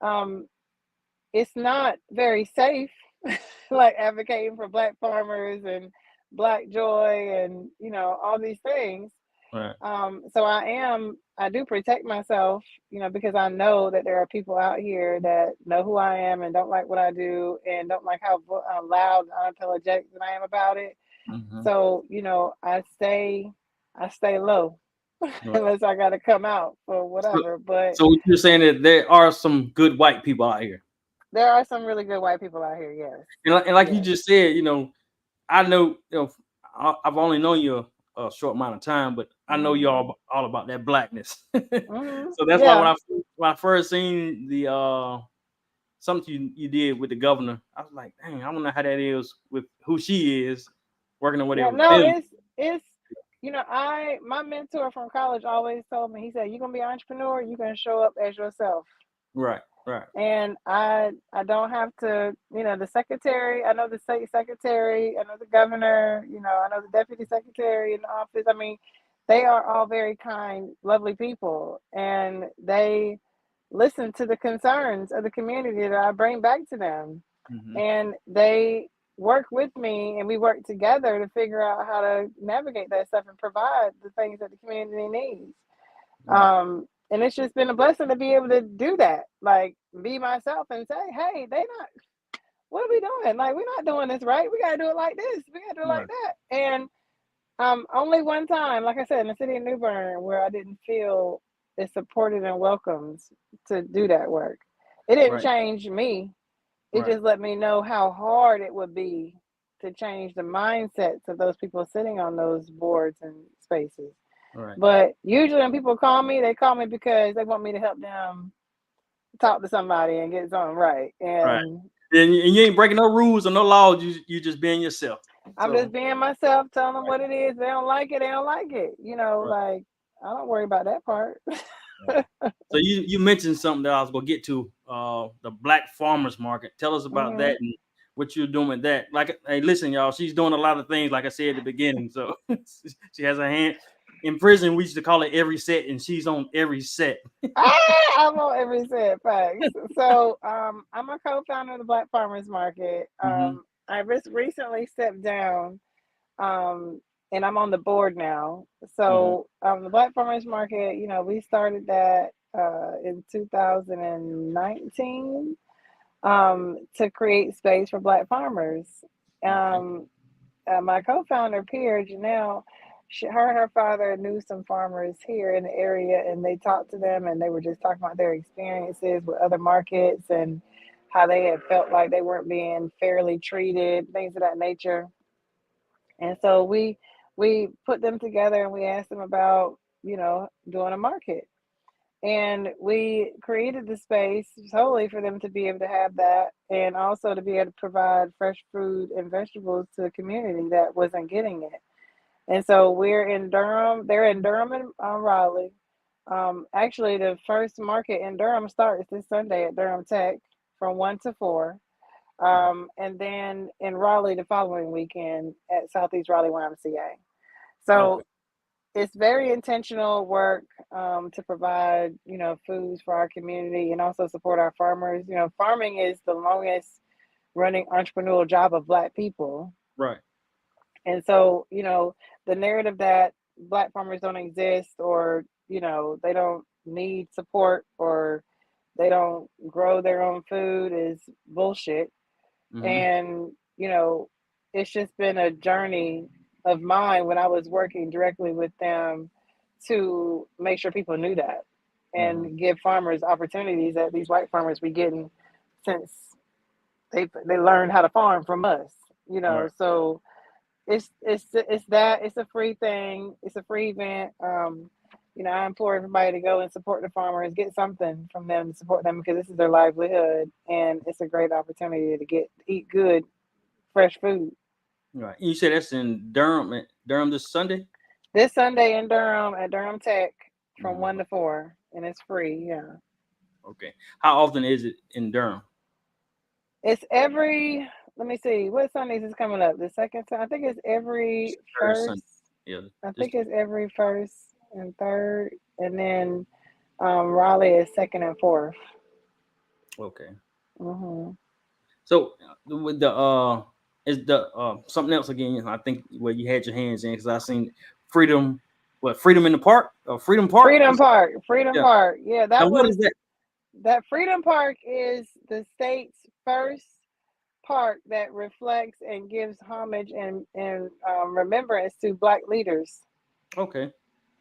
Um, it's not very safe, like advocating for Black farmers and Black joy and all these things.
Right.
So I do protect myself, because I know that there are people out here that know who I am and don't like what I do and don't like how loud and unapologetic that I am about it.
Mm-hmm.
So, I stay low
Right.
unless I got to come out for
So,
whatever. But
so you're saying that there are some good white people out here,
there are some really good white people out here. Yes.
and like you
Yes.
just said, I know, I've only known you a short amount of time, but I know you
Hmm.
all about that blackness.
Hmm.
So that's why
Yeah.
when I first seen the something you did with the governor, I was like, dang, I wonder how that is with who she is working or
Yeah.
whatever with
No,
them.
it's, my mentor from college always told me, he said, you're going to be an entrepreneur, you're going to show up as yourself.
Right, right.
And I don't have to, the secretary, I know the state secretary, I know the governor, I know the deputy secretary in the office. I mean, they are all very kind, lovely people, and they listen to the concerns of the community that I bring back to them,
Hmm.
and they work with me, and we work together to figure out how to navigate that stuff and provide the things that the community needs.
Right,
And it's just been a blessing to be able to do that, like be myself and say, hey, they not, what are we doing? Like, we're not doing this right. We got to do it like this. We got to do it like
right,
that. And only one time, like I said, in the city of New Bern, where I didn't feel as supported and welcomed to do that work. It didn't
right.
change me. it
Right.
just let me know how hard it would be to change the mindsets of those people sitting on those boards and spaces.
Right.
But usually when people call me, they call me because they want me to help them talk to somebody and get something right.
Right.
And
And you ain't breaking no rules or no laws. You just being yourself.
I'm just
So
being myself, telling them
right.
what it is. They don't like it, they don't like it.
Right.
Like I don't worry about that part.
Right. So you mentioned something that I was gonna get to, the Black Farmers Market. Tell us about
Hmm.
that and what you're doing with that. Like, hey, listen, y'all, she's doing a lot of things. Like I said at the beginning, so she has a hand. In prison, we used to call it every set, and she's on every set.
I'm on every set, facts. So I'm a co-founder of the Black Farmers Market.
Hmm.
I recently stepped down, um, and I'm on the board now.
Hmm.
So the Black Farmers Market, we started that in 2019 to create space for Black farmers.
Okay.
Um, my co-founder, Pierre Janelle, her and her father knew some farmers here in the area, and they talked to them, and they were just talking about their experiences with other markets and how they had felt like they weren't being fairly treated, things of that nature. And so we put them together and we asked them about doing a market, and we created the space solely for them to be able to have that, and also to be able to provide fresh fruit and vegetables to the community that wasn't getting it. And so we're in Durham. They're in Durham and Raleigh. Actually, the first market in Durham starts this Sunday at Durham Tech from 1 to 4.
Right.
And then in Raleigh the following weekend at Southeast Raleigh YMCA.
Okay.
So it's very intentional work to provide, foods for our community and also support our farmers. Farming is the longest running entrepreneurial job of Black people.
Right.
And so, the narrative that Black farmers don't exist, or, they don't need support, or they don't grow their own food is bullshit.
Hmm.
And, it's just been a journey of mine when I was working directly with them to make sure people knew that
Hmm.
and give farmers opportunities that these white farmers be getting since they learned how to farm from us.
Right.
So it's a free thing. It's a free event. I implore everybody to go and support the farmers, get something from them to support them, because this is their livelihood, and it's a great opportunity to eat good, fresh food.
Right. You said that's in Durham. Durham this Sunday.
This Sunday in Durham at Durham Tech from
Mhm.
1 to 4, and it's free. Yeah,
Okay. How often is it in Durham?
it's every. Let me see. What Sundays is coming up? The second time. I think it's every
Third
first.
Sunday. Yeah.
I
This.
think it's every first and third, and then Raleigh is second and fourth.
Okay.
Hmm.
So with the is the something else again? I think where you had your hands in, because I seen freedom. What, Freedom in the Park? Freedom Park?
Freedom Park, Freedom
Yeah.
Park. Yeah,
Now what is that?
that Freedom Park is the state's first park that reflects and gives homage and remembrance to Black leaders.
Okay.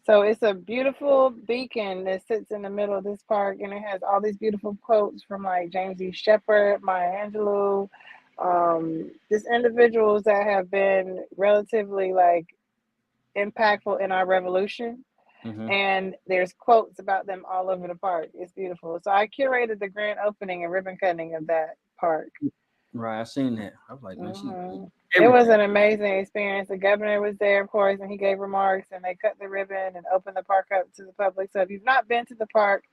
So it's a beautiful beacon that sits in the middle of this park, and it has all these beautiful quotes from like James E. Shepherd, Maya Angelou, just individuals that have been relatively like impactful in our revolution.
Hmm.
And there's quotes about them all over the park. It's beautiful. So I curated the grand opening and ribbon cutting of that park.
Right. I seen that. I was like, man, she
Hmm. It was
everything.
an amazing experience. The governor was there, of course, and he gave remarks, and they cut the ribbon and opened the park up to the public. So if you've not been to the park,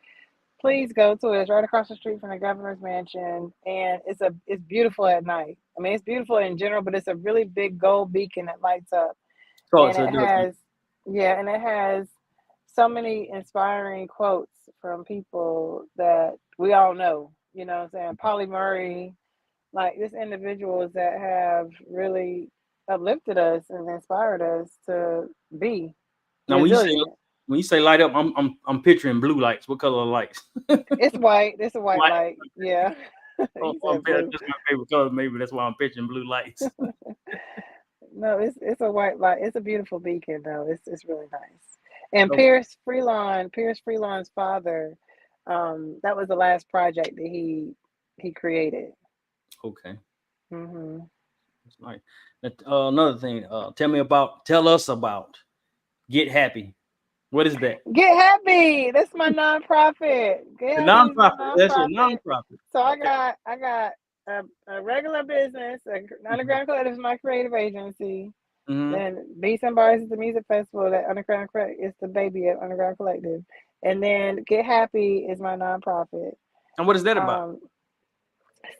please go to it. It's right across the street from the governor's mansion, and it's beautiful at night. I mean, it's beautiful in general, but it's a really big gold beacon that lights up, and
So
it has, yeah, and it has so many inspiring quotes from people that we all know. You know what I'm saying? Polly Murray, like just individuals that have really uplifted us and inspired us to be
now
resilient.
when you say light up, I'm picturing blue lights. What color are lights?
It's white. It's a white
White.
light. Yeah.
Oh,
You said blue.
that's my favorite color. Maybe that's why I'm picturing blue lights.
No, it's a white light. It's a beautiful beacon though. It's really nice. And
Okay.
Pierce Freelon's father, that was the last project that he created.
Okay.
Hmm.
That's nice. Another thing. Tell us about Get Happy. What is that?
Get Happy. That's my nonprofit. Get
The
Happy is my
nonprofit. That's your
nonprofit.
nonprofit.
So
Okay.
I got a regular business. Underground Collective is my creative agency.
Mm-hmm.
Then Beats and Bars is the music festival. That Underground Collective is the baby of Underground Collective. And then Get Happy is my nonprofit.
And what is that about?
Um,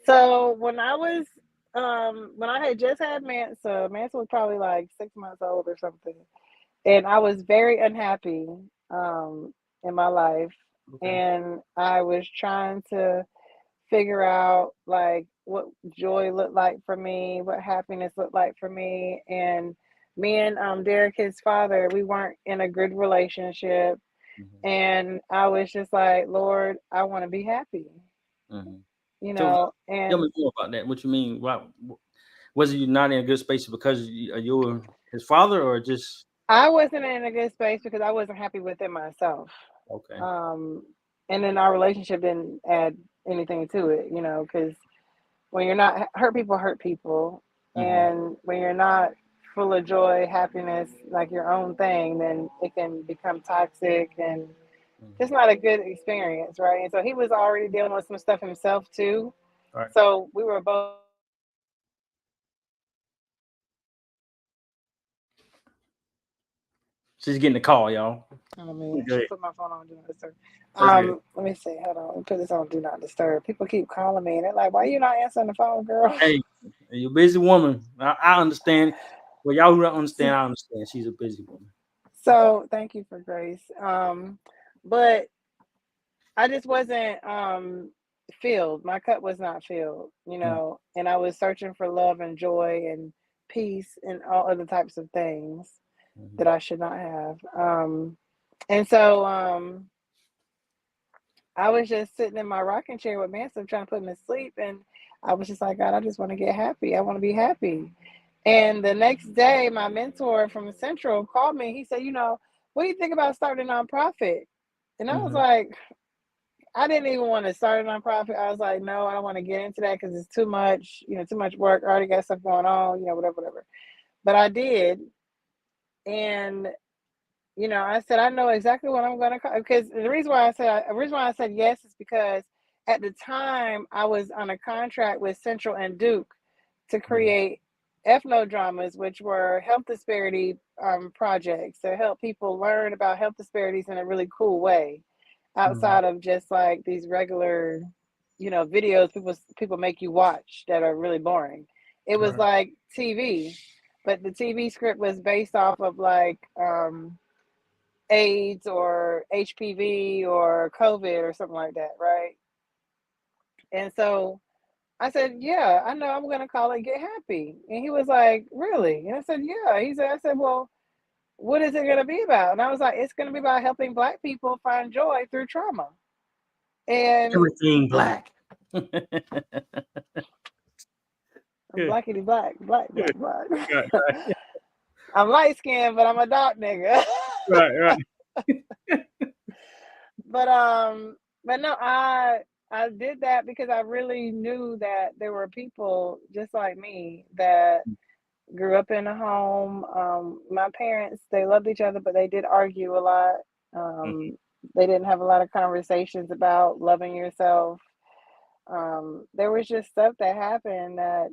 so when I had just had Mansa was probably like 6 months old or something, and I was very unhappy um, in my life,
Okay.
and I was trying to figure out like what joy looked like for me, what happiness looked like for me, and me and Derek, his father, we weren't in a good relationship,
Mm-hmm.
and I was just like, Lord, I want to be happy,
Mm-hmm.
you
So
know,
tell
and
me more about that. What you mean? Why was you not in a good space because you were his father, or just
I wasn't in a good space because I wasn't happy within myself.
okay?
Um, and then our relationship didn't add anything to it, because when you're not hurt people,
Mm-hmm.
and when you're not full of joy, happiness, like your own thing, then it can become toxic and
Mm-hmm.
just not a good experience, right? And so he was already dealing with some stuff himself too.
All right.
So we were both
She's getting the call, y'all.
I mean, I
Go
should
ahead.
put my phone on do not disturb.
That's good.
Let me see. Hold on. Let me put this on do not disturb. People keep calling me and they're like, "Why you not answering the phone, girl?"
Hey, you're a busy woman. I understand. Well, y'all who don't understand, I understand. She's a busy woman.
So thank you for grace. But I just wasn't filled. My cup was not filled,
Mm-hmm.
and I was searching for love and joy and peace and all other types of things that I should not have. And so I was just sitting in my rocking chair with Manson trying to put him to sleep. And I was just like, God, I just want to get happy. I want to be happy. And the next day, my mentor from Central called me. He said, what do you think about starting a nonprofit? And I was
Mm-hmm.
like, I didn't even want to start a nonprofit. I was like, no, I don't want to get into that because it's too much, too much work. I already got stuff going on, whatever, whatever. But I did. And I said I know exactly what I'm going to call because the reason why I said yes is because at the time I was on a contract with Central and Duke to
Mm-hmm.
create ethno dramas, which were health disparity projects to help people learn about health disparities in a really cool way,
Mm-hmm.
outside of just like these regular, videos people make you watch that are really boring. It
All
was
right.
like TV, but the TV script was based off of like AIDS or HPV or COVID or something like that, right? And so I said, yeah, I know I'm going to call it Get Happy. And he was like, really? And I said, yeah. I said, well, what is it going to be about? And I was like, it's going to be about helping Black people find joy through trauma. And
Everything black.
I'm
Good.
blackity black, black,
Good.
black, black.
Right. Right.
I'm light skinned, but I'm a dark nigga.
Right. Right.
but um, but no, I did that because I really knew that there were people just like me that grew up in a home. My parents, they loved each other, but they did argue a lot.
Mm-hmm.
They didn't have a lot of conversations about loving yourself. There was just stuff that happened that,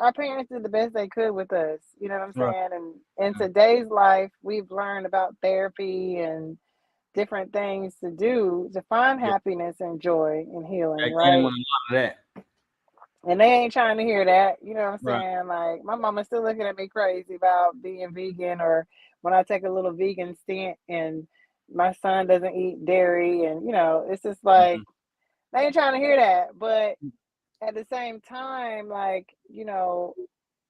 our parents did the best they could with us. You know what I'm
Right.
saying? And in today's life, we've learned about therapy and different things to do to find
Yeah.
happiness and joy and healing,
I didn't
right?
want a lot of that.
And they ain't trying to hear that. You know what I'm
Right.
saying? Like my mama's still looking at me crazy about being vegan, or when I take a little vegan stint and my son doesn't eat dairy, and it's just like
Mm-hmm.
they ain't trying to hear that. But at the same time, like,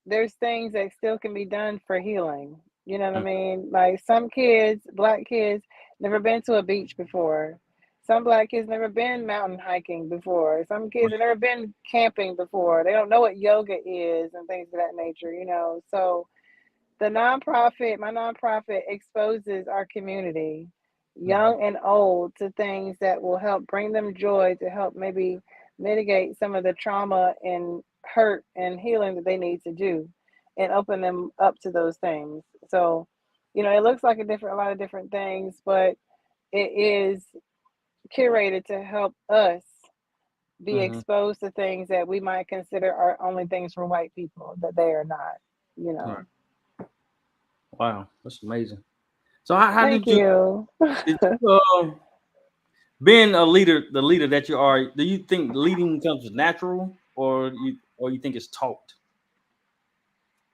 there's things that still can be done for healing. You know what I mean? Like some kids, Black kids, never been to a beach before. Some Black kids never been mountain hiking before. Some kids have never been camping before. They don't know what yoga is and things of that nature. So my nonprofit exposes our community,
Mm-hmm.
young and old, to things that will help bring them joy, to help maybe mitigate some of the trauma and hurt and healing that they need to do, and open them up to those things. So, it looks like a lot of different things, but it is curated to help us be
Mm-hmm.
exposed to things that we might consider are only things for white people, that they are not, you
Right.
know.
Wow, that's amazing. So how
Thank
did
you.
you being a leader, the leader that you are, do you think leading comes natural, or you think it's taught?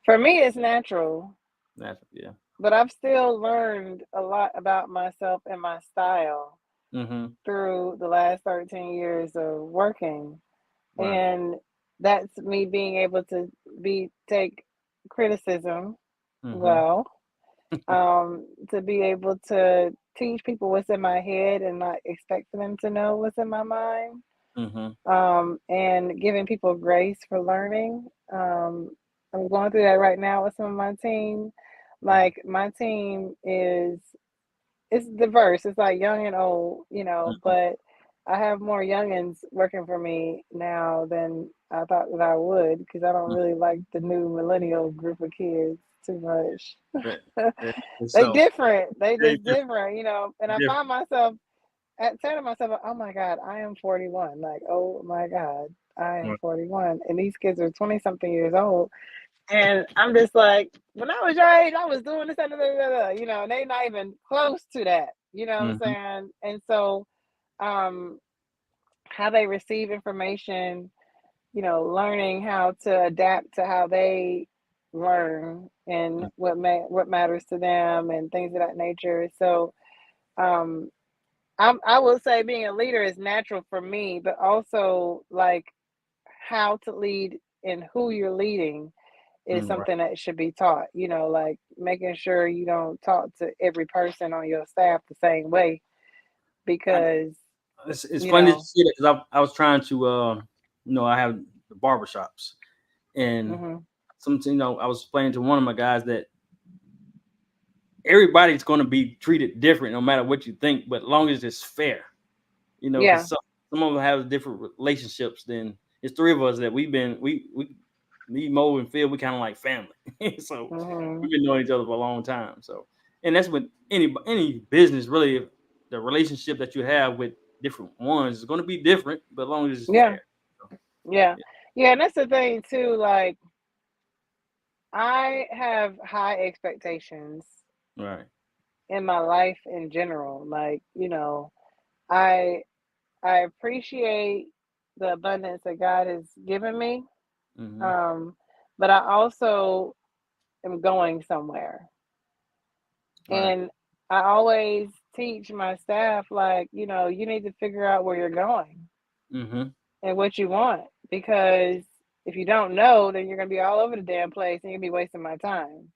For me, it's natural,
Natural, yeah.
but I've still learned a lot about myself and my style
Mm-hmm.
through the last 13 years of working.
Right.
And that's me being able to take criticism
Mm-hmm.
well, to be able to teach people what's in my head and not expect for them to know what's in my mind,
Mm-hmm.
and giving people grace for learning. I'm going through that right now with some of my team. Like, my team is it's diverse. It's like young and old, but I have more youngins working for me now than I thought that I would, because I don't really like the new millennial group of kids too much.
Right. Yeah.
They
So
different. They
very
just different. And I
different.
find myself saying to myself, "Oh my God, I am 41." Like, oh my God, I am
Right.
41, and these kids are 20 something years old. And I'm just like, when I was your age, I was doing this, and they not even close to that. You know what I'm
Mm-hmm.
saying? And so, um, how they receive information, learning how to adapt to how they learn and what matters to them and things of that nature. So, um, I will say being a leader is natural for me, but also, like, how to lead and who you're leading is
Mm, right.
something that should be taught, like making sure you don't talk to every person on your staff the same way,
I,
because,
it's
you
funny that you
know,
say that because I was trying to, I have the barbershops, and
hmm
I was explaining to one of my guys that everybody's going to be treated different no matter what you think, but as long as it's fair,
yeah,
because some of them have different relationships. Then it's three of us that we me, Mo, and Phil. We kind of like family, so
hmm
we've been knowing each other for a long time. So, and that's with any business really. The relationship that you have with different ones is going to be different, but as long as it's
yeah,
fair. So,
yeah,
yeah.
yeah. And that's the thing too. Like, I have high expectations
Right.
in my life in general. Like, I I appreciate the abundance that God has given me.
Mm-hmm.
Um, but I also am going somewhere.
Right.
And I always teach my staff, like, you need to figure out where you're going
Mm-hmm.
and what you want. Because if you don't know, then you're going to be all over the damn place and you're going to be wasting my time.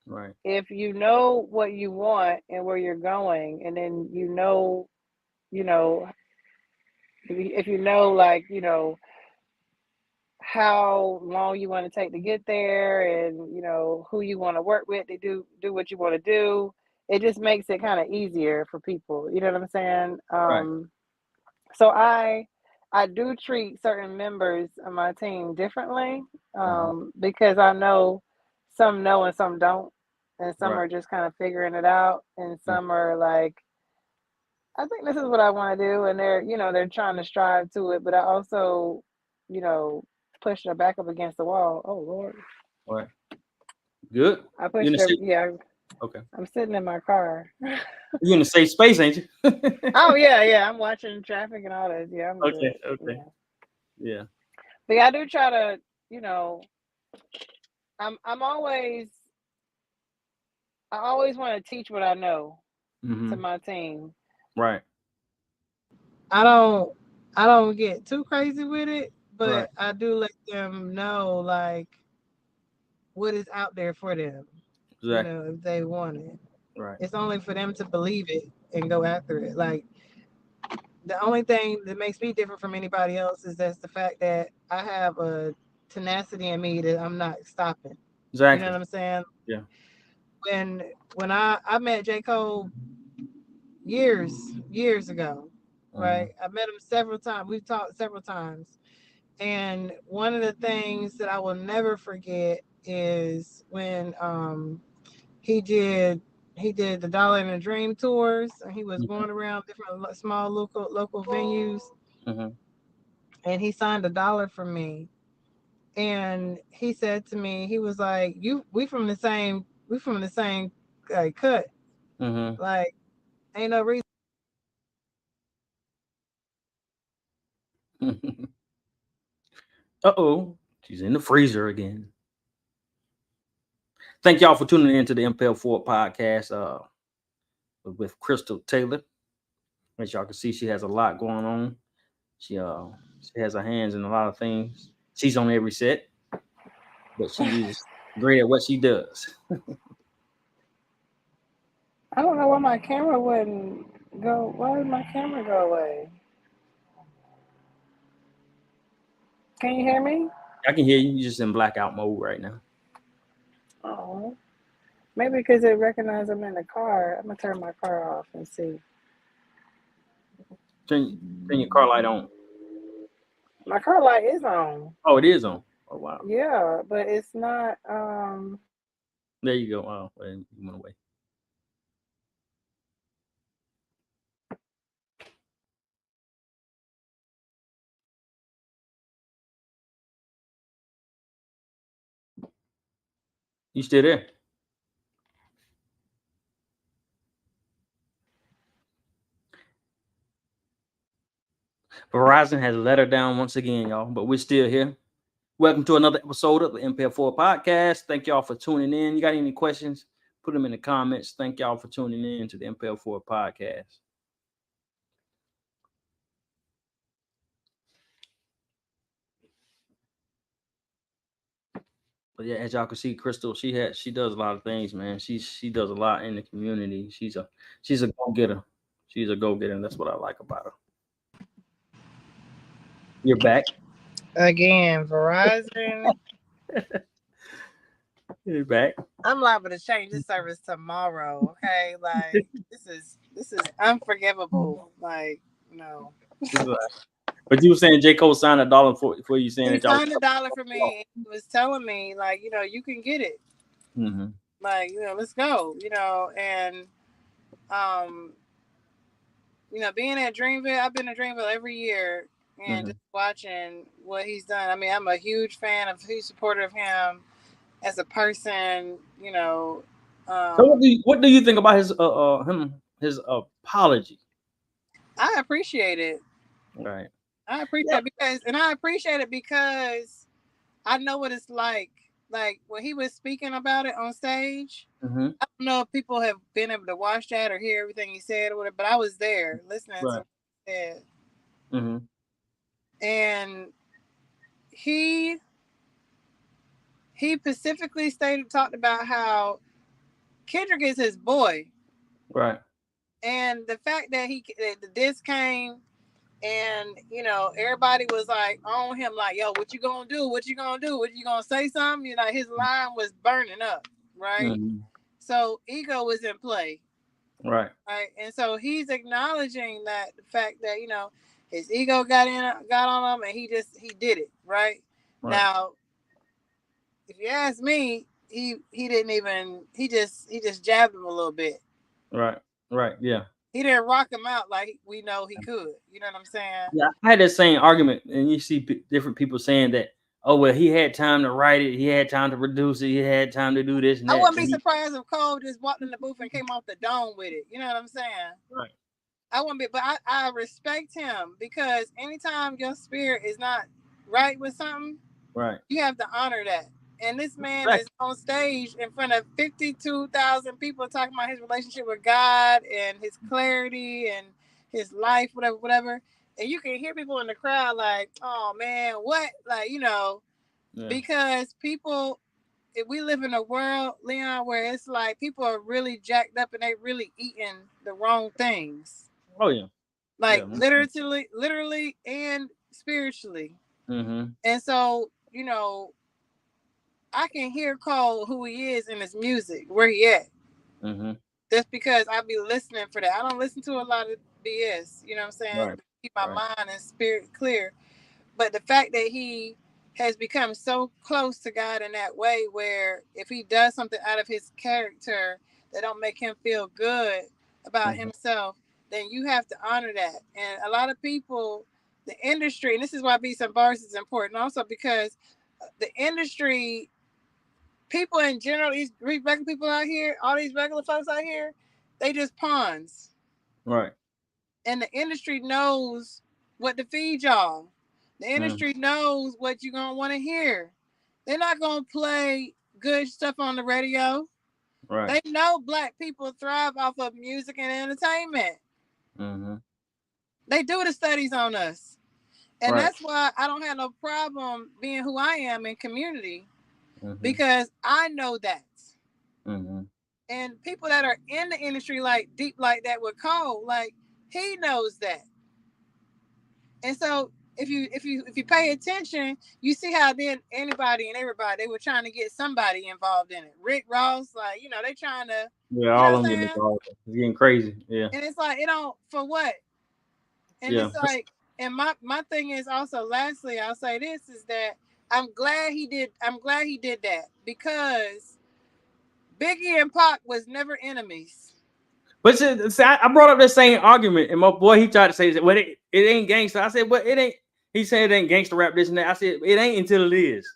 Right.
If you know what you want and where you're going, and then you know, if you know, like, how long you want to take to get there, and who you want to work with to do what you want to do, it just makes it kind of easier for people, you know what I'm saying?
Right.
So I do treat certain members of my team differently,
Uh-huh.
because I know some know and some don't, and some
Right.
are just kind of figuring it out, and
Mm.
some are like, I think this is what I want to do, and they're trying to strive to it. But I also, you know, push their back up against the wall. Oh Lord,
Right. Good.
I
You
push
in the
their
safe?
yeah.
Okay.
I'm sitting in my car.
You in a safe space, ain't you?
Oh yeah, yeah. I'm watching traffic and all this. Yeah, I'm
Okay.
good.
Okay.
Yeah,
Yeah.
but yeah, I do try to. You know, I'm always I always want to teach what I know to
Mm-hmm.
my team.
Right.
I don't I don't get too crazy with it,
Right.
but I do let them know, like, what is out there for them.
Exactly.
If they want it.
Right.
It's only for them to believe it and go after it. Like, the only thing that makes me different from anybody else is that's the fact that I have a tenacity in me that I'm not stopping. You know
Exactly.
what I'm saying?
Yeah.
When I met J. Cole years ago, right? I met him several times. We've talked several times. And one of the things that I will never forget is when he did he did the Dollar and a Dream tours, and he was
Mhm.
going around different small local venues,
Mhm.
and he signed $1 for me. And he said to me, he was like, "You, we from the same cut.
Mhm.
Like, ain't no reason."
Uh-oh. She's in the freezer again. Thank y'all for tuning in to the Impel Forward podcast with Crystal Taylor. As y'all can see, she has a lot going on. She uh she has her hands in a lot of things. She's on every set, but she is great at what she does.
I don't know why my camera wouldn't go. Why did my camera go away? Can you hear me?
I can hear you. You're just in blackout mode right now.
Oh, maybe because it recognized I'm in the car. I'm gonna turn my car off and see.
Turn your car light on.
My car light is on.
Oh, it is on. Oh wow.
Yeah, but it's not.
There you go. Oh, well, you went away. You still there? Verizon has let her down once again, y'all, but we're still here. Welcome to another episode of the MPL4 podcast. Thank y'all for tuning in. You got any questions? Put them in the comments. Thank y'all for tuning in to the MPL4 podcast. But yeah, as y'all can see, Crystal, she does a lot of things, man. She does a lot in the community. She's a go getter. She's a go getter, and that's what I like about her. You're back.
Again, Verizon.
You're back.
I'm liable to change this service tomorrow. Okay, like this is unforgivable. Like, no.
But you were saying J. Cole signed $1 for you saying
He
that y'all.
signed $1 for me, and he was telling me, like, you can get it.
Mm-hmm.
Like, let's go. And um, being at Dreamville, I've been to Dreamville every year, and
Mm-hmm.
just watching what he's done. I mean, I'm a huge fan of, huge supporter of him as a person.
So
Um,
what do you think about his apology?
I appreciate it.
Right.
I appreciate
Yeah.
it I appreciate it because I know what it's like. Like when he was speaking about it on stage,
Mm-hmm.
I don't know if people have been able to watch that or hear everything he said or whatever, but I was there listening to
Right.
what he said.
Mm-hmm.
And he he specifically talked about how Kendrick is his boy.
Right.
And the fact that the disc came, and everybody was like on him, like, yo, what you gonna do, what you gonna do, what you gonna say something, his line was burning up, right?
Mm-hmm.
So ego was in play,
Right.
right? And so he's acknowledging that the fact that his ego got on him, and he did it, right?
Right.
Now, if you ask me, he didn't even he just jabbed him a little bit.
Right. Right. Yeah.
He didn't rock him out like we know he could. You know what I'm saying?
Yeah. I had that same argument, and you see different people saying that. Oh well, he had time to write it. He had time to produce it. He had time to do this and
I
that.
wouldn't be surprised if Cole just walked in the booth and came off the dome with it. You know what I'm saying?
Right.
I wouldn't be, but I respect him because anytime your spirit is not right with something,
Right.
you have to honor that. And this man
Right.
is on stage in front of 52,000 people talking about his relationship with God and his clarity and his life, whatever, whatever. And you can hear people in the crowd like, oh man, what? Like,
Yeah.
because people, if we live in a world, Leon, where it's like people are really jacked up and they really eating the wrong things,
Oh yeah.
like
Yeah.
literally and spiritually.
Mm-hmm.
And so, I can hear Cole who he is in his music, where he at.
Mm-hmm.
Just because I be listening for that. I don't listen to a lot of BS. You know what I'm saying?
Right.
keep my mind and spirit clear. But the fact that he has become so close to God in that way, where if he does something out of his character that don't make him feel good about himself, then you have to honor that. And a lot of people, the industry, and this is why Beats and Bars is important also, because the industry, people in general, these regular people out here, all these regular folks out here, they just pawns.
Right.
And the industry knows what to feed y'all. The industry knows what you're gonna want to hear. They're not gonna play good stuff on the radio.
Right.
They know black people thrive off of music and entertainment. They do the studies on us. And that's why I don't have no problem being who I am in community, because I know that. And people that are in the industry like deep like that with Cole, like he knows that. And so if you pay attention, you see how then anybody and everybody, they were trying to get somebody involved in it. Rick Ross, like, they trying to,
All
what
of them
I'm
getting
saying?
involved. It's getting crazy. Yeah.
And it's like, for what? And
Yeah.
it's like, and my thing is also, lastly, I'll say this is that I'm glad he did that, because Biggie and Pac was never enemies.
But see, I brought up the same argument, and my boy, he tried to say that, well, it ain't gangster. I said, but it ain't. He said it ain't gangster rap, this and that. I said, it ain't until it is.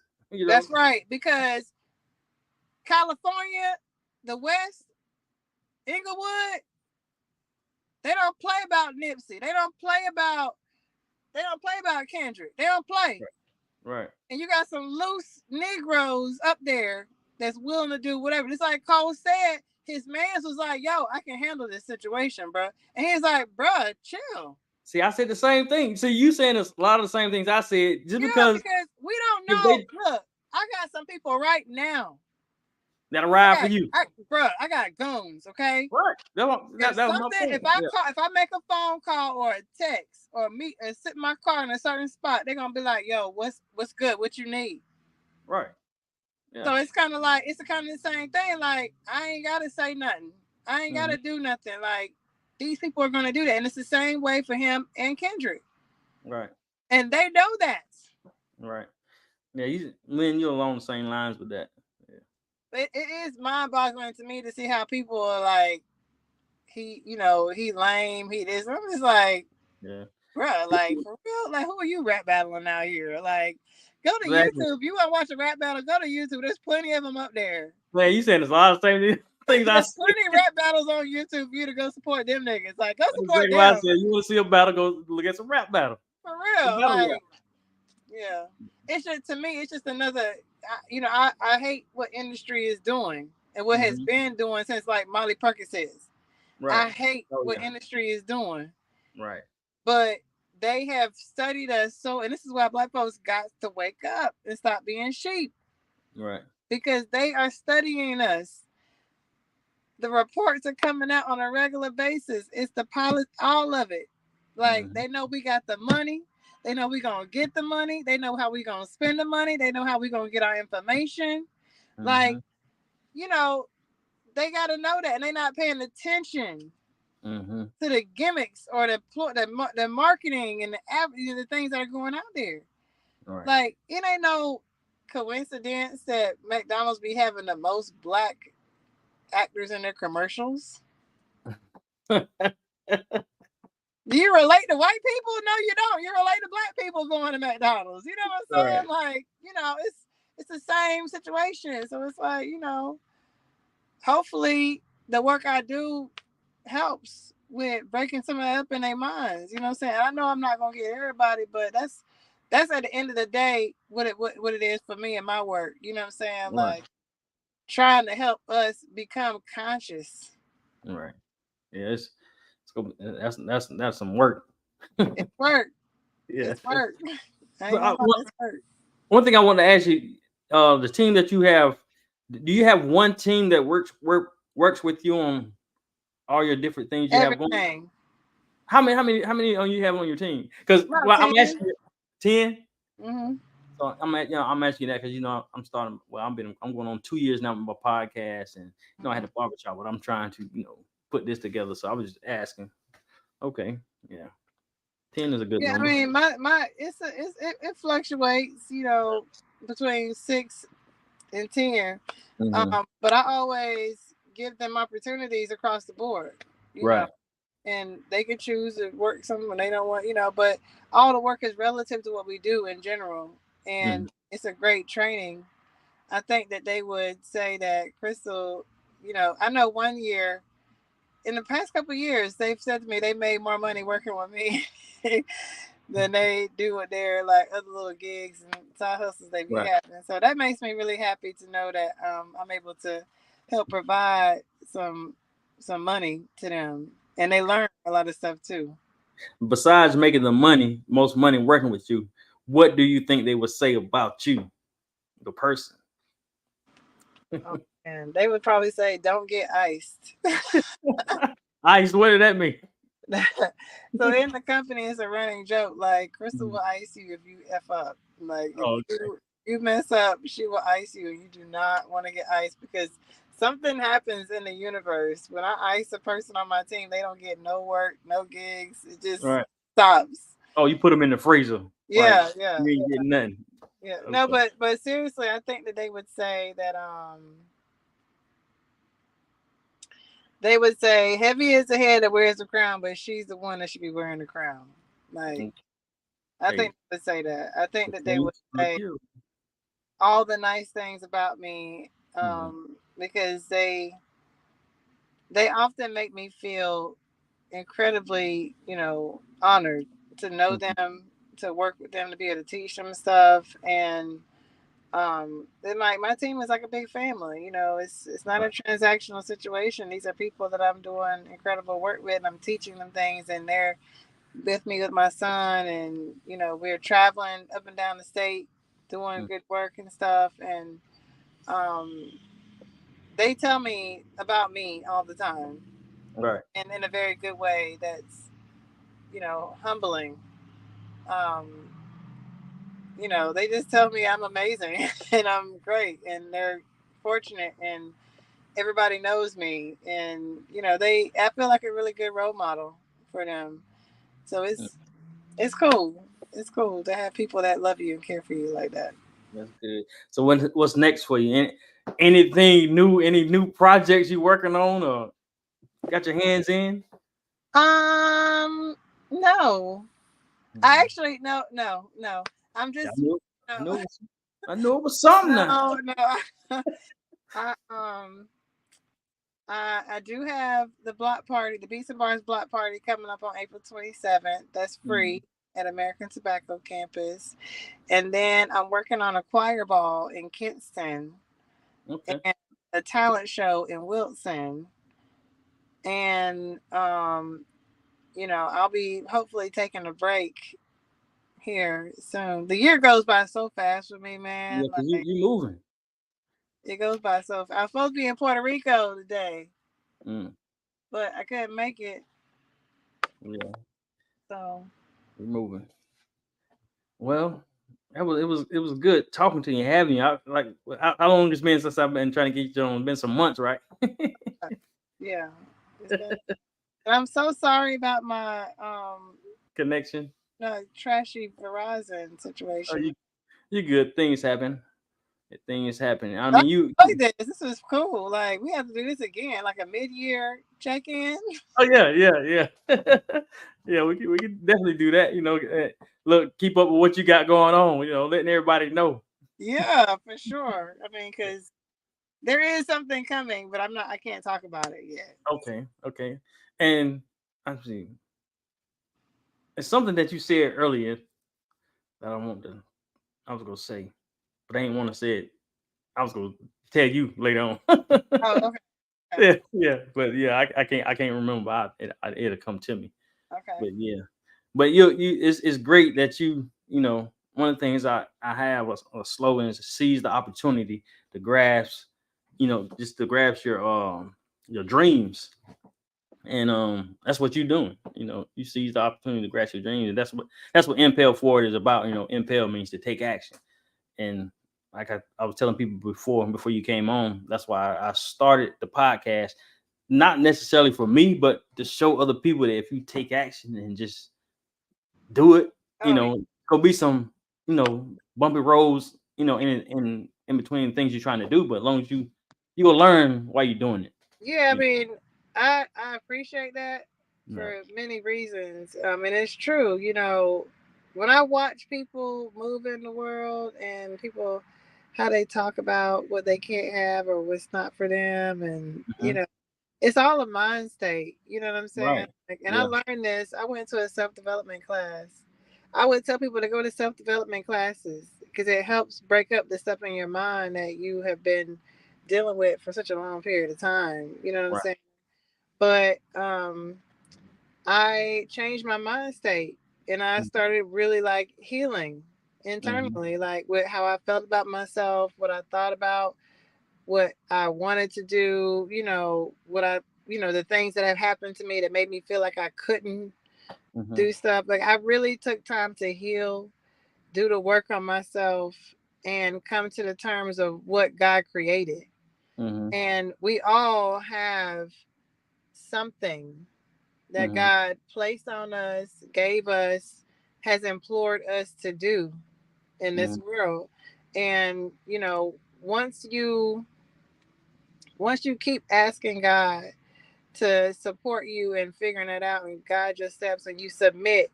That's right, because California, the West, Inglewood, they don't play about Nipsey. They don't play about Kendrick. They don't play.
Right.
And you got some loose Negroes up there that's willing to do whatever. It's like Cole said, his mans was like, yo, I can handle this situation, bro. And he's like, bro, chill.
See, I said the same thing. See, you saying a lot of the same things I said, just because
we don't
if
know.
they
Look, I got some people right now.
that'll ride for you.
I got goons, okay?
Right. That was my
If
point.
if I make a phone call or a text or meet and sit in my car in a certain spot, they're gonna be like, yo, what's good? What you need?
Right. Yeah.
So it's kind of like, it's kind of the same thing. Like, I ain't gotta say nothing. I ain't gotta do nothing. Like, these people are gonna do that, and it's the same way for him and Kendrick.
Right.
And they know that.
Right. Yeah, me and you along the same lines with that. Yeah.
It is mind-boggling to me to see how people are like, he lame, he this. I'm just like,
yeah,
bro, like, for real, like, who are you rap battling out here? Like, go to
exactly.
YouTube. You want to watch a rap battle? Go to YouTube. There's plenty of them up there.
Man, you saying there's a lot of same things I
There's
see.
plenty of rap battles on YouTube for you to go support them niggas. Like, go support
Exactly what I
them.
said. You want to see a battle? Go look at some rap battle.
For real. Like, yeah. It's just, to me, it's just another, I hate what industry is doing and what has been doing since, like, Molly Perkins says.
Right.
I hate what industry is doing.
Right.
But they have studied us so, and this is why black folks got to wake up and stop being sheep.
Right.
Because they are studying us. The reports are coming out on a regular basis. It's the pilot, all of it. Like, they know we got the money. They know we gonna get the money. They know how we gonna spend the money. They know how we gonna get our information. Like, they gotta know that, and they're not paying attention to the gimmicks or the marketing and the things that are going out there. Right. Like, it ain't no coincidence that McDonald's be having the most black actors in their commercials. Do you relate to white people? No, you don't. You relate to black people going to McDonald's. You know what I'm saying? Right. Like, it's the same situation. So it's like, hopefully the work I do helps with breaking some of that up in their minds. You know what I'm saying? I know I'm not gonna get everybody, but that's at the end of the day what it is for me and my work. You know what I'm saying? Right. Like, trying to help us become conscious.
Right. Yeah, that's some work.
It's work.
Yeah.
It's work.
It's work. One thing I want to ask you, the team that you have, do you have one team that works with you on all your different things you have going? How many you have on your team? Because I'm asking you 10. So I'm asking you that because I'm starting. Well, I'm going on 2 years now with my podcast, and I had a barbershop, but I'm trying to put this together. So I was just asking. Okay, yeah. 10 is a good
Yeah, I
number.
mean, it fluctuates, between 6 and 10.
Mm-hmm.
But I always give them opportunities across the board, you know,
Right.
and they can choose to work something when they don't want, but all the work is relative to what we do in general,
Mm-hmm.
and it's a great training. I think that they would say that Crystal, I know one year in the past couple of years they've said to me they made more money working with me than they do with their like other little gigs and side hustles they be
Right.
having. So that makes me really happy to know that I'm able to help provide some money to them, and they learn a lot of stuff too.
Besides making the money, most money working with you, what do you think they would say about you, the person?
Oh, and they would probably say, "Don't get iced."
Ice, what did that mean?
So in the company, it's a running joke. Like Crystal
Mhm.
will ice you if you f up. Like if
Oh,
you mess up, she will ice you, and you do not want to get iced because something happens in the universe. When I ice a person on my team, they don't get no work, no gigs. It just
right.
stops.
Oh, you put them in the freezer. Like
Yeah, yeah,
you ain't getting nothing.
yeah. No,
Okay.
but seriously, I think that they would say heavy is the head that wears the crown, but she's the one that should be wearing the crown. Like
Okay.
I
Hey,
think they would say that. I think
the
that they
queen
would
look
say
you.
all the nice things about me,
Mhm.
because they often make me feel incredibly, honored to know
Mhm.
them, to work with them, to be able to teach them stuff, and then my team is like a big family. It's not a
Right.
transactional situation. These are people that I'm doing incredible work with, and I'm teaching them things, and they're with me with my son, and we're traveling up and down the state doing
Mhm.
good work and stuff, and um, they tell me about me all the time,
Right.
and in a very good way that's humbling. um, they just tell me I'm amazing and I'm great, and they're fortunate, and everybody knows me, and they I feel like a really good role model for them. So
Mhm.
it's cool. It's cool to have people that love you and care for you like that.
That's good. So what's next for you? Anything new? Any new projects you working on or got your hands in?
Um, no, I
Mhm.
actually no. I'm
Yeah,
just
I
no,
knew, I knew it was something now.
no. I I do have the block party, the Beats and Bars block party coming up on April 27th. That's
Mhm.
free at American Tobacco Campus. And then I'm working on a choir ball in Kinston
Okay.
and a talent show in Wilson. And I'll be hopefully taking a break here soon. The year goes by so fast for me,
Yeah,
man.
cause
Like
you moving.
it goes by so fast. I'm supposed to be in Puerto Rico today,
Mm.
but I couldn't make it.
Yeah,
So
you moving. Well, it was good talking to you, having you. Like how long it's been since I've been trying to get you on? It's been some months, right?
yeah, it's been. And I'm so sorry about my
Connection.
trashy Verizon
Oh,
situation.
you good. Things happen. Things happen. I
I
mean,
like this. This was cool. Like we have to do this again, like a mid-year check-in.
Oh yeah, yeah, yeah, yeah. We can definitely do that. Look, keep up with what you got going on. Letting everybody know.
Yeah, for sure. I mean, because there is something coming, but I can't talk about it yet.
Okay, okay. And I'm seeing it's something that you said earlier that I was gonna say, but I ain't want to say it. I was gonna tell you later on.
Oh, okay.
Yeah, yeah, but yeah, I can't remember. It'll come to me.
Okay.
But yeah, but it's great that one of the things I have a slogan is seize the opportunity to grasp, just to grasp your dreams, and that's what you're doing. You seize the opportunity to grasp your dreams, and that's what impel forward is about. Impel means to take action, and like I was telling people before you came on, that's why I started the podcast, not necessarily for me, but to show other people that if you take action and just do it. You
Oh
know, go be some, bumpy roads. In between things you're trying to do, but as long as you will learn while you're doing it.
yeah, I
You
mean, I appreciate that
know,
for many reasons. And it's true. When I watch people move in the world and people how they talk about what they can't have or what's not for them, and
yeah.
it's all a mind state. You know what I'm saying?
Right.
Like, and I
Yeah.
learned this. I went to a self development class. I would tell people to go to self development classes because it helps break up the stuff in your mind that you have been dealing with for such a long period of time. You know what I'm
Right.
saying? But I changed my mind state and I started really like healing
Mm-hmm.
internally, like with how I felt about myself, what I thought about, what I wanted to do, the things that have happened to me that made me feel like I couldn't
Mm-hmm.
do stuff. Like I really took time to heal, do the work on myself, and come to the terms of what God created.
Mm-hmm.
And we all have something that
Mm-hmm.
God placed on us, gave us, has implored us to do in
Mm-hmm.
this world. And once you once you keep asking God to support you in figuring it out and guide your steps and you submit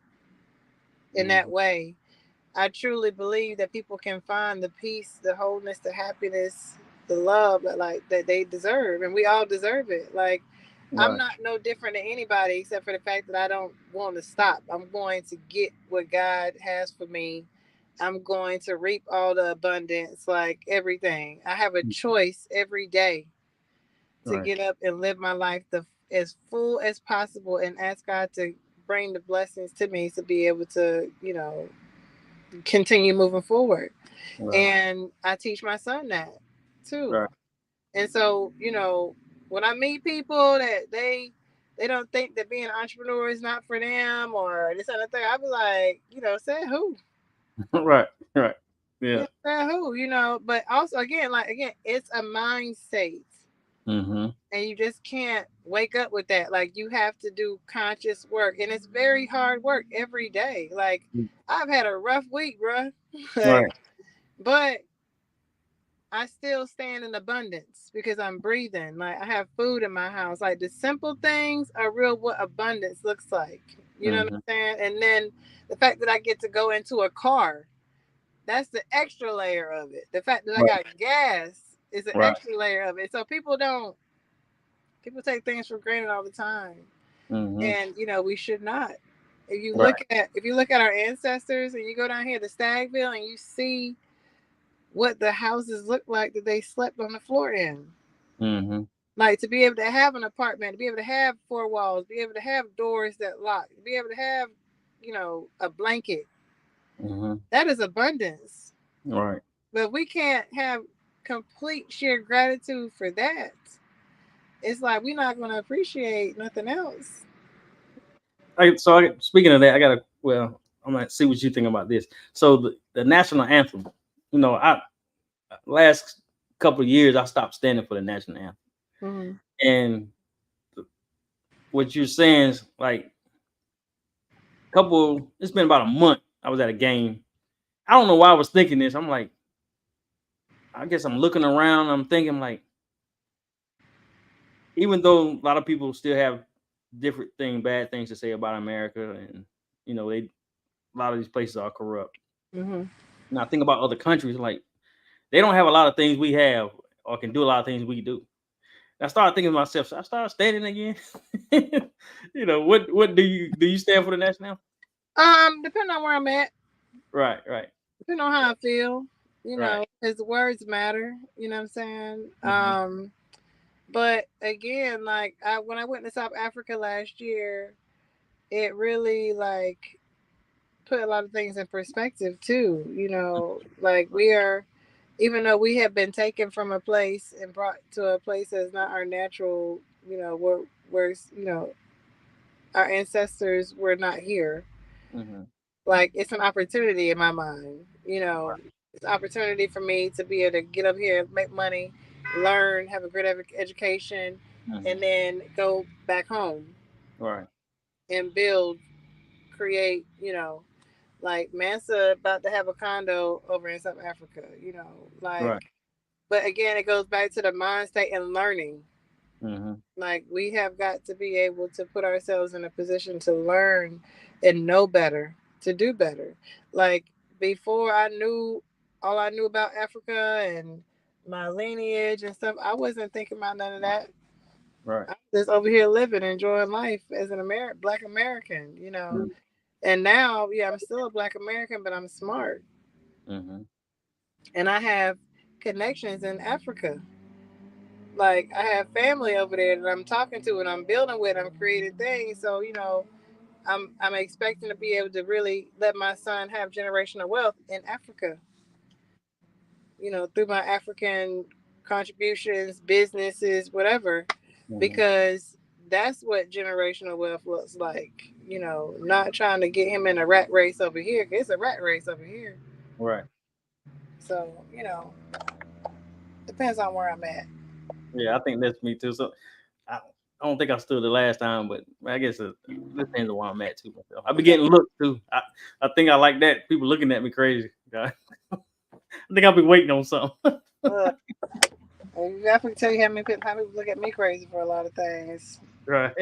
in that
Mm-hmm.
way, I truly believe that people can find the peace, the wholeness, the happiness, the love that they deserve, and we all deserve it. Like I'm
Right.
not no different than anybody except for the fact that I don't want to stop. I'm going to get what God has for me. I'm going to reap all the abundance, like everything. I have a choice every day to
Right.
get up and live my life as full as possible and ask God to bring the blessings to me to be able to, continue moving forward.
Right.
And I teach my son that too.
Right.
And so, when I meet people that they don't think that being an entrepreneur is not for them or this other thing, I be like, say who?
Right. Right. Yeah.
Yeah, say who, but also again, it's a mind state.
Mm-hmm.
And you just can't wake up with that. Like you have to do conscious work. And it's very hard work every day. Like I've had a rough week, bruh. like,
Right.
but I still stand in abundance because I'm breathing. Like I have food in my house. Like the simple things are real what abundance looks like. You know what
Mm-hmm.
I'm saying? And then the fact that I get to go into a car, that's the extra layer of it. The fact that I
Right.
got gas is an
Right.
extra layer of it. So people take things for granted all the time.
Mm-hmm.
And we should not.
Right.
If you look at our ancestors and you go down here to Stagville and you see what the houses look like that they slept on the floor in.
Mm-hmm.
Like to be able to have an apartment, to be able to have four walls, be able to have doors that lock, to be able to have, a blanket.
Mm-hmm.
That is abundance.
Right.
But we can't have complete sheer gratitude for that. It's like we're not going to appreciate nothing else.
Speaking of that, I gotta. Well, I'm gonna see what you think about this. So the national anthem. I last couple of years I stopped standing for the national anthem,
Mm-hmm.
and what you're saying is like couple. It's been about a month. I was at a game. I don't know why I was thinking this. I'm like, I guess I'm looking around. I'm thinking like, even though a lot of people still have bad things to say about America, and they a lot of these places are corrupt.
Mm-hmm.
And I think about other countries, like they don't have a lot of things we have, or can do a lot of things we do. I started thinking to myself, so I started standing again. What do you stand for the national?
Depending on where I'm at,
Right, right,
depending on how I feel,
right.
his words matter. You know what I'm saying?
Mm-hmm,
But again, like when I went to South Africa last year, it really like put a lot of things in perspective too. Like we are, even though we have been taken from a place and brought to a place that's not our natural, where our ancestors were not here.
mm-hmm,
Like it's an opportunity in my mind. It's an opportunity for me to be able to get up here, make money, learn, have a great education,
mm-hmm.
and then go back home
Right.
and build create, like Mansa about to have a condo over in South Africa,
Right.
but again, it goes back to the mind state and learning.
Mm-hmm.
Like we have got to be able to put ourselves in a position to learn and know better, to do better. Like before all I knew about Africa and my lineage and stuff, I wasn't thinking about none of that.
Right.
I'm just over here living, enjoying life as an Black American, And now, yeah, I'm still a Black American, but I'm smart.
Mm-hmm.
And I have connections in Africa. Like I have family over there that I'm talking to and I'm building with, I'm creating things. So, I'm expecting to be able to really let my son have generational wealth in Africa, through my African contributions, businesses, whatever,
Mm-hmm.
because that's what generational wealth looks like. Not trying to get him in a rat race over here. It's a rat race over here.
Right.
So, depends on where I'm at.
Yeah, I think that's me too. So I, I don't think I stood the last time, but I guess it depends on where I'm at too. Myself. I be getting looked too. I think I like that. People looking at me crazy. God. I think I'll be waiting on something.
Look, you definitely tell you how people look at me crazy for a lot of things.
Right.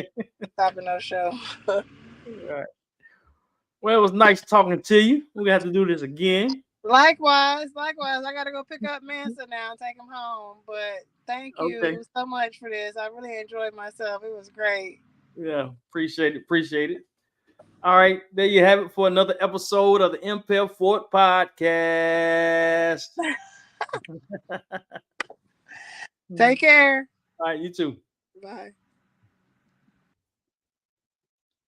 Stopping no show.
Right. Well, it was nice talking to you. We have to do this again.
Likewise, likewise. I gotta go pick up Mansa now and take him home. But thank
Okay.
you so much for this. I really enjoyed myself. It was great.
Yeah. Appreciate it. Appreciate it. All right. There you have it for another episode of the Impel Fort Podcast.
Take care.
All right. You too.
Bye.